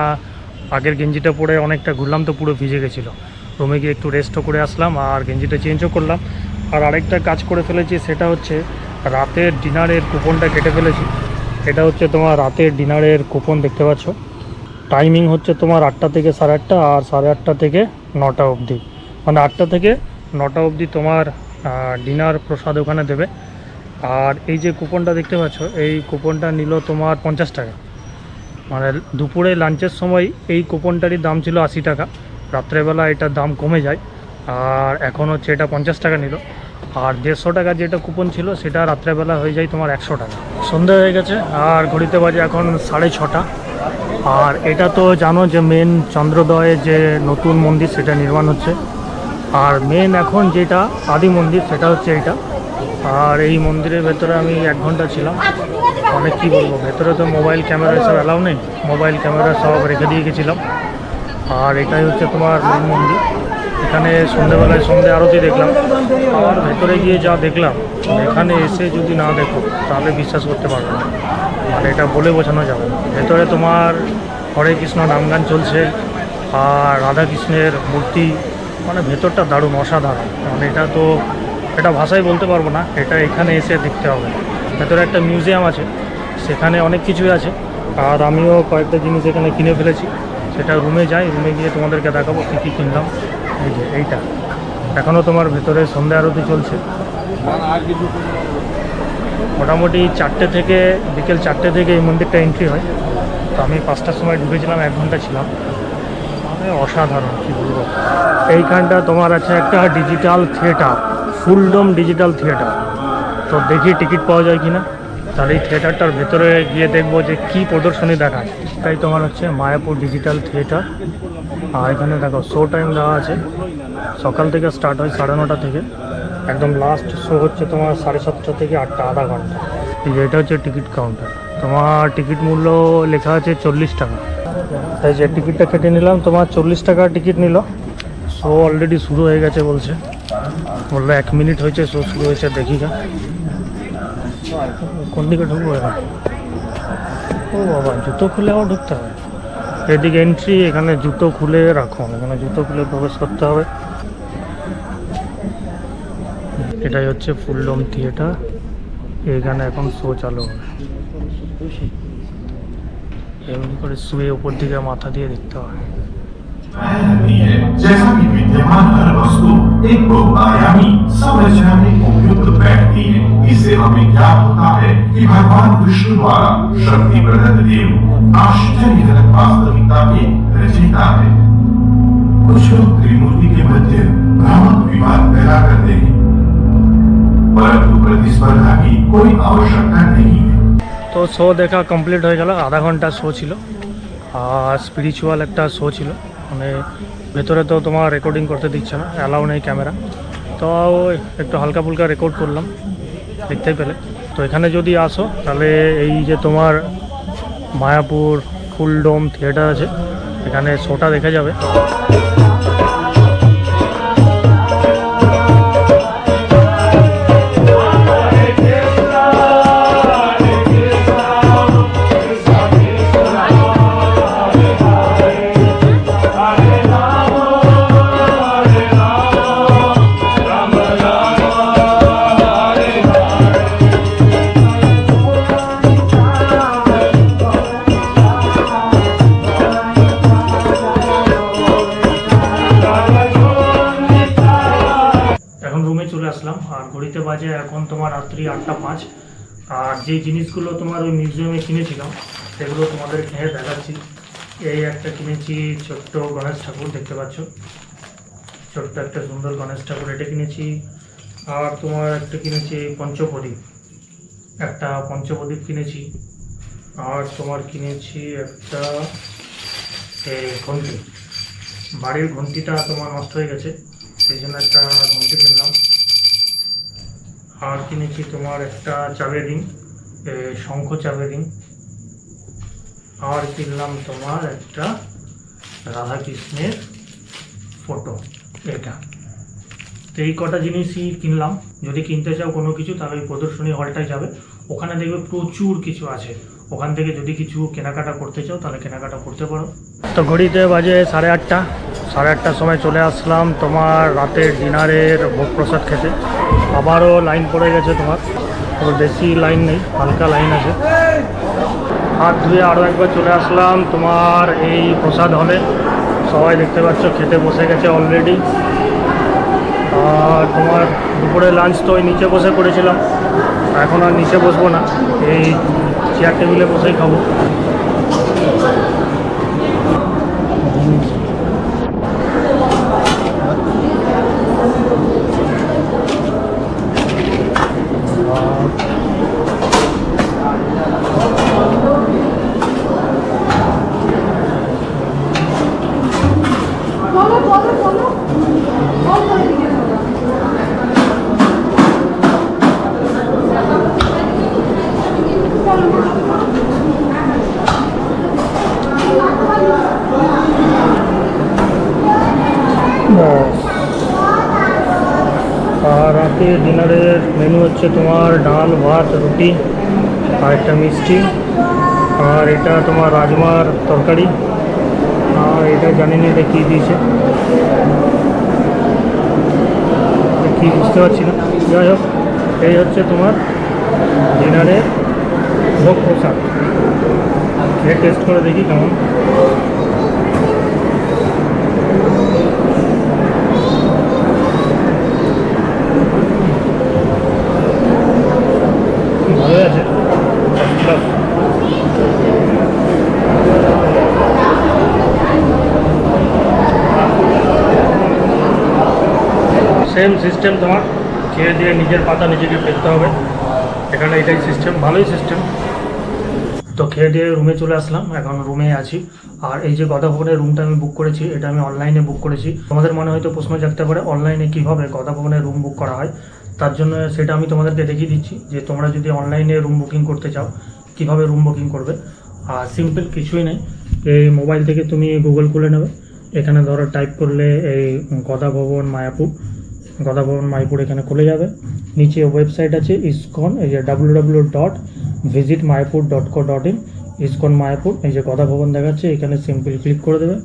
আগের গেঞ্জিটা পরে অনেকটা ঘুরলাম তো পুরো ভিজে গেছিলো। রুমে গিয়ে একটু রেস্টও করে আসলাম, আর গেঞ্জিটা চেঞ্জও করলাম। আর আরেকটা কাজ করে ফেলেছি, সেটা হচ্ছে রাতের ডিনারের কুপনটা কেটে ফেলেছি। এটা হচ্ছে তোমার রাতের ডিনারের কুপন, দেখতে পাচ্ছ। টাইমিং হচ্ছে তোমার 8টা থেকে 8:30, আর 8:30 থেকে 9টা অবধি, মানে 8টা থেকে 9টা অবধি তোমার ডিনার প্রসাদ ওখানে দেবে। আর এই যে কুপনটা দেখতে পাচ্ছ, এই কুপনটা নিল তোমার 50 টাকা। মানে দুপুরে লাঞ্চের সময় এই কুপনটারই দাম ছিল 80 টাকা, রাত্রেবেলা এটার দাম কমে যায়, আর এখন হচ্ছে এটা 50 টাকা নিল। আর 150 টাকা যেটা কুপন ছিল সেটা রাত্রেবেলা হয়ে যায় তোমার 100 টাকা। সন্ধ্যা হয়ে গেছে, আর ঘড়িতে বাজে এখন 6:30। আর এটা তো জানো যে মেন চন্দ্রোদয়ে যে নতুন মন্দির সেটা নির্মাণ হচ্ছে, আর মেন এখন যেটা আদি মন্দির সেটা হচ্ছে এইটা। আর এই মন্দিরের ভেতরে আমি 1 ঘন্টা ছিলাম। অনেক কী বলবো, ভেতরে তো মোবাইল ক্যামেরা এসব অ্যালাউ নেই, মোবাইল ক্যামেরা সব রেখে দিয়ে গেছিলাম। আর এটাই হচ্ছে তোমার মেন মন্দির। এখানে সন্ধ্যেবেলায় সন্ধ্যে আরতি দেখলাম। আর ভেতরে গিয়ে যা দেখলাম, এখানে এসে যদি না দেখো তাহলে বিশ্বাস করতে পারবে না, আর এটা বলে বোঝানো যাবে না। ভেতরে তোমার হরে কৃষ্ণ নামগান চলছে, আর রাধাকৃষ্ণের মূর্তি, মানে ভেতরটা দারুণ অসাধারণ। মানে এটা ভাষায় বলতে পারবো না, এটা এখানে এসে দেখতে হবে। ভেতরে একটা মিউজিয়াম আছে, সেখানে অনেক কিছুই আছে। আর আমিও কয়েকটা জিনিস এখানে কিনে ফেলেছি, সেটা রুমে যাই, রুমে গিয়ে তোমাদেরকে দেখাবো কী কী কিনলাম। এই যে এইটা এখনও তোমার ভেতরে সন্ধ্যা আরতি চলছে। মোটামুটি 4টে থেকে বিকেল 4টে থেকে এই মন্দিরটা এন্ট্রি হয়। তো আমি 5টার সময় ঢুকেছিলাম, 1 ঘন্টা ছিলাম। মানে অসাধারণ, কী বলবো। এইখানটা তোমার আছে একটা ডিজিটাল থিয়েটার, ফুলডম ডিজিটাল থিয়েটার। তো দেখি টিকিট পাওয়া যায় কি না। তাহলে এই থিয়েটারটার ভেতরে গিয়ে দেখবো যে কী প্রদর্শনী দেখায়। তাই তোমার হচ্ছে মায়াপুর ডিজিটাল থিয়েটার। আর এখানে দেখো শো টাইম দেওয়া আছে, সকাল থেকে স্টার্ট হয় 9:30 থেকে, একদম লাস্ট শো হচ্ছে তোমার 7:30 থেকে 8টা, আধা ঘন্টা। এটা হচ্ছে টিকিট কাউন্টার। তোমার টিকিট মূল্য লেখা আছে 40 টাকা। তাই যে টিকিটটা কেটে নিলাম, তোমার 40 টাকার টিকিট নিল। শো অলরেডি শুরু হয়ে গেছে বলছে, বললো 1 মিনিট হয়েছে শো শুরু হয়েছে। দেখি না কোন দিকে ঢুকবো এখন। ও বাবা, জুতো খুলে আবার ঢুকতে হবে। এদিকে এন্ট্রি, এখানে জুতো খুলে রাখো, এখানে জুতো খুলে প্রবেশ করতে হবে। এটাই হচ্ছে ফুলডম থিয়েটার। এখানে এখন শো চালু হবে। এমনি করে শুয়ে উপর দিকে মাথা দিয়ে দেখতে হয়। जैसा कि विद्यमान हर वस्तु एक बहुआयामी संरचना में उपयुक्त बैठती है, इससे हमें ज्ञात होता है कि भगवान विष्णु द्वारा शक्ति प्रदत्त देव आश्चर्यजनक वास्तविकता के रचयिता है। कुछ लोग त्रिमूर्ति के मध्य भ्रामक विवाद पैदा करते हैं, परंतु प्रतिस्पर्धा की कोई आवश्यकता नहीं है। তো শো দেখা কমপ্লিট হয়ে গেল। আধা ঘন্টা শো ছিল, আর স্পিরিচুয়াল একটা শো ছিল। মানে ভেতরে তো তোমার রেকর্ডিং করতে দিচ্ছে না, অ্যালাউ নেই ক্যামেরা। তো একটু হালকা ফুলকা রেকর্ড করলাম, দেখতেই পেলে। তো এখানে যদি আসো তাহলে এই যে তোমার মায়াপুর ফুলডম থিয়েটার আছে, এখানে শোটা দেখা যাবে। আর ঘড়িতে বাজে এখন তোমার রাত্রি 8টা 5। আর যে জিনিসগুলো তোমার ওই মিউজিয়ামে কিনেছিলাম সেগুলো তোমাদের খেয়ে দেখাচ্ছি। এই একটা কিনেছি ছোট্ট গণেশ ঠাকুর, দেখতে পাচ্ছ, ছোট্ট একটা সুন্দর গণেশ ঠাকুর, এটা কিনেছি। আর তোমার একটা কিনেছি পঞ্চপ্রদীপ, একটা পঞ্চপ্রদীপ কিনেছি। আর তোমার কিনেছি একটা ঘন্টি, বাড়ির ঘন্টিটা তোমার নষ্ট হয়ে গেছে, সেই জন্য একটা ঘন্টি কিনলাম। আর কিনেছি তোমার একটা চাবের রিং, শঙ্খ চাবের রিং। আর কিনলাম তোমার একটা রাধাকৃষ্ণের ফটো, এটা। তো এই কটা জিনিসই কিনলাম। যদি কিনতে চাও কোনো কিছু তাহলে ওই প্রদর্শনী হলটায় যাবে, ওখানে দেখবে প্রচুর কিছু আছে। ওখান থেকে যদি কিছু কেনাকাটা করতে চাও তাহলে কেনাকাটা করতে পারো। তো ঘড়িতে বাজে 8:30। 8:30টার সময় চলে আসলাম তোমার রাতের ডিনারের ভোগ প্রসাদ খেতে। আবারও লাইন পড়ে গেছে তোমার, তো বেশি লাইন নেই, হালকা লাইন আছে। হাত ধুয়ে আরও একবার চলে আসলাম তোমার এই প্রসাদ হলে। সবাই দেখতে পাচ্ছ খেতে বসে গেছে অলরেডি। আর তোমার দুপুরে লাঞ্চ তো ওই নিচে বসে করেছিলাম, এখন আর নিচে বসবো না, এই চেয়ার টেবিলে বসেই খাবো। আর রাতে ডিনারের মেনু হচ্ছে তোমার ডাল, ভাত, রুটি আর একটা মিষ্টি। আর এটা তোমার রাজমার তরকারি। আর এটা জানি না এটা কী দিয়েছে, কী বুঝতে পারছি না। যাই হোক, এই হচ্ছে তোমার ডিনারের ভোগ প্রসাদ। খেয়ে টেস্ট করে দেখি কেমন। ভালো আছে সেম সিস্টেম তোমার খেয়ে দিয়ে নিজের পাতা নিজেকে ফেলতে হবে এখানে এটাই সিস্টেম ভালোই সিস্টেম তো খেয়ে দিয়ে রুমে চলে আসলাম এখন রুমে আছি আর এই যে গদা ভবনের রুমটা আমি বুক করেছি এটা আমি অনলাইনে বুক করেছি তোমাদের মনে হয়তো প্রশ্ন জাগতে পারে অনলাইনে কীভাবে গদা ভবনের রুম বুক করা হয় তার জন্য সেটা আমি তোমাদেরকে দেখিয়ে দিচ্ছি যে তোমরা যদি অনলাইনে রুম বুকিং করতে চাও কীভাবে রুম বুকিং করবে আর সিম্পল কিছুই নেই এই মোবাইল থেকে তুমি গুগল খুলে নেবে এখানে ধরো টাইপ করলে এই গদা ভবন মায়াপুর এখানে খুলে যাবে নিচে ওয়েবসাইট আছে ইসকন এই যে www.visitmayapur.co.in ইসকন মায়াপুর এই যে গদা ভবন দেখাচ্ছে এখানে সিম্পল ক্লিক করে দেবে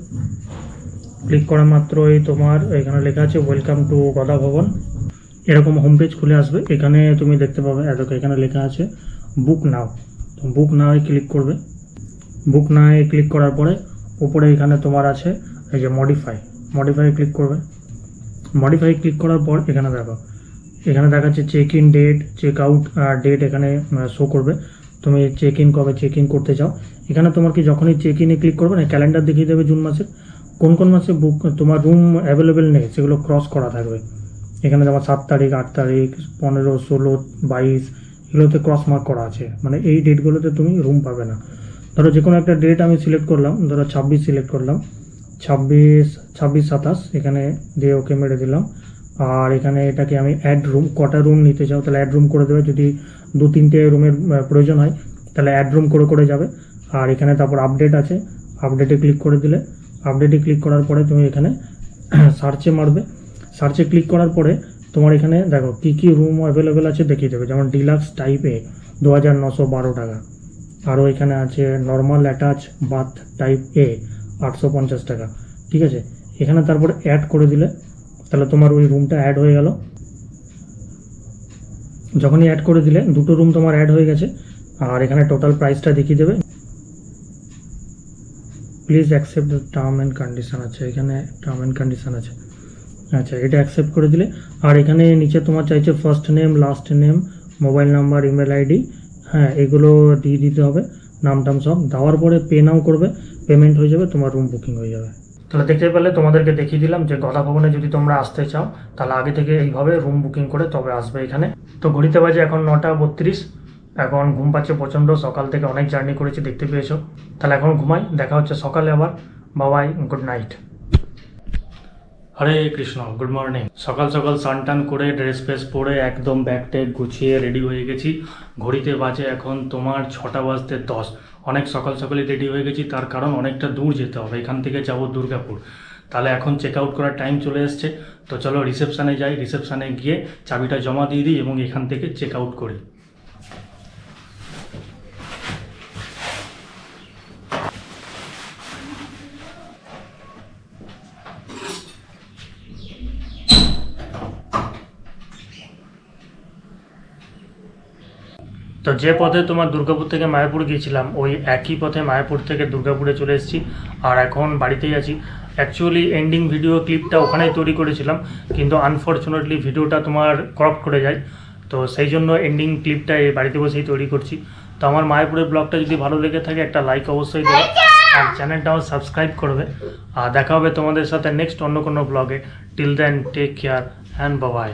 ক্লিক করা মাত্রই তোমার এখানে লেখা আছে ওয়েলকাম টু গদা ভবন এরকম হোম পেজ খুলে আসবে এখানে তুমি দেখতে পাবে এখানে লেখা আছে বুক নাও তো বুক নাওয়ে ক্লিক করবে বুক নাওয়ে ক্লিক করার পরে উপরে এখানে তোমার আছে এই যে মডিফাই ক্লিক করবে মডিফাই ক্লিক করার পর এখানে দেখো এখানে দেখাচ্ছে check in date check out date এখানে শো করবে তুমি চেক ইন কবে চেক ইন করতে চাও এখানে তোমার কি যখনই চেক ইনে ক্লিক করবে না ক্যালেন্ডার দেখিয়ে দেবে জুন মাসের কোন মাসে বুক তোমার রুম অ্যাভেলেবেল নেই সেগুলো ক্রস করা থাকবে এখানে যেমন 7 তারিখ 8 তারিখ 15 16 22 এগুলোতে ক্রস মার্ক করা আছে মানে এই ডেটগুলোতে তুমি রুম পাবে না ধরো যে কোনো একটা ডেট আমি সিলেক্ট করলাম ধরো 26 সিলেক্ট করলাম 26 27 এখানে দিয়ে ওকে মেরে দিলাম আর এখানে এটাকে আমি অ্যাড রুম কটা রুম নিতে চাও তাহলে অ্যাড রুম করে দেবে যদি 2-3টে রুমের প্রয়োজন হয় তাহলে অ্যাড রুম করে যাবে আর এখানে তারপর আপডেট আছে আপডেটে ক্লিক করে দিলে আপডেটে ক্লিক করার পরে তুমি এখানে সার্চে মারবে সার্চে ক্লিক করার পরে তোমার এখানে দেখো কী রুম অ্যাভেলেবেল আছে দেখিয়ে দেবে যেমন ডিলাক্স টাইপ এ 2912 টাকা আরও এখানে আছে নর্মাল অ্যাটাচ বাথ টাইপ এ 850 টাকা ঠিক আছে এখানে তারপর অ্যাড করে দিলে তাহলে তোমার ওই রুমটা অ্যাড হয়ে গেল যখনই অ্যাড করে দিলে দুটো রুম তোমার অ্যাড হয়ে গেছে আর এখানে টোটাল প্রাইসটা দেখিয়ে দেবে please accept the term and condition আছে এখানে টার্ম অ্যান্ড কন্ডিশন আছে আচ্ছা এটা অ্যাকসেপ্ট করে দিলে আর এখানে নিচে তোমার চাইছে first name last name mobile number email ID হ্যাঁ এগুলো দিয়ে দিতে হবে নাম সব দেওয়ার পরে পে নাও করবে পেমেন্ট হয়ে যাবে তোমার রুম বুকিং হয়ে যাবে তাহলে দেখতে পেলে তোমাদেরকে দেখিয়ে দিলাম যে গদা ভবনে যদি তোমরা আসতে চাও তাহলে আগে থেকে এইভাবে রুম বুকিং করে তবে আসবে এখানে তো ঘড়িতে বাজে এখন 9:32 এখন ঘুম পাচ্ছে প্রচণ্ড সকাল থেকে অনেক জার্নি করেছি দেখতে পেয়েছো তাহলে এখন ঘুমাই দেখা হচ্ছে সকালে আবার বাবাই গুড নাইট হরে কৃষ্ণ গুড মর্নিং সকাল স্নান টান করে ড্রেস ফ্রেস পরে একদম ব্যাগ ট্যাগ গুছিয়ে রেডি হয়ে গেছি ঘড়িতে বাজে এখন তোমার 6:10 অনেক সকালই রেডি হয়ে গেছি তার কারণ অনেকটা দূর যেতে হবে এখান থেকে যাব দুর্গাপুর তাহলে এখন চেক আউট করার টাইম চলে এসছে তো চলো রিসেপশানে যাই রিসেপশানে গিয়ে চাবিটা জমা দিয়ে দিই এবং এখান থেকে চেক আউট করি তো যে পথে তোমার দুর্গাপুর থেকে মায়াপুর গিয়েছিলাম ওই একই পথে মায়াপুর থেকে দুর্গাপুরে চলে এসেছি আর এখন বাড়িতেই আছি অ্যাকচুয়ালি এন্ডিং ভিডিও ক্লিপটা ওখানেই তৈরি করেছিলাম কিন্তু আনফর্চুনেটলি ভিডিওটা তোমার ক্রপ করে যায় তো সেই জন্য এন্ডিং ক্লিপটা এই বাড়িতে বসেই তৈরি করছি তো আমার মায়াপুরের ব্লগটা যদি ভালো লেগে থাকে একটা লাইক অবশ্যই দেবে আর চ্যানেলটাও সাবস্ক্রাইব করবে আর দেখা হবে তোমাদের সাথে নেক্সট অন্য কোনো ব্লগে till then take care and by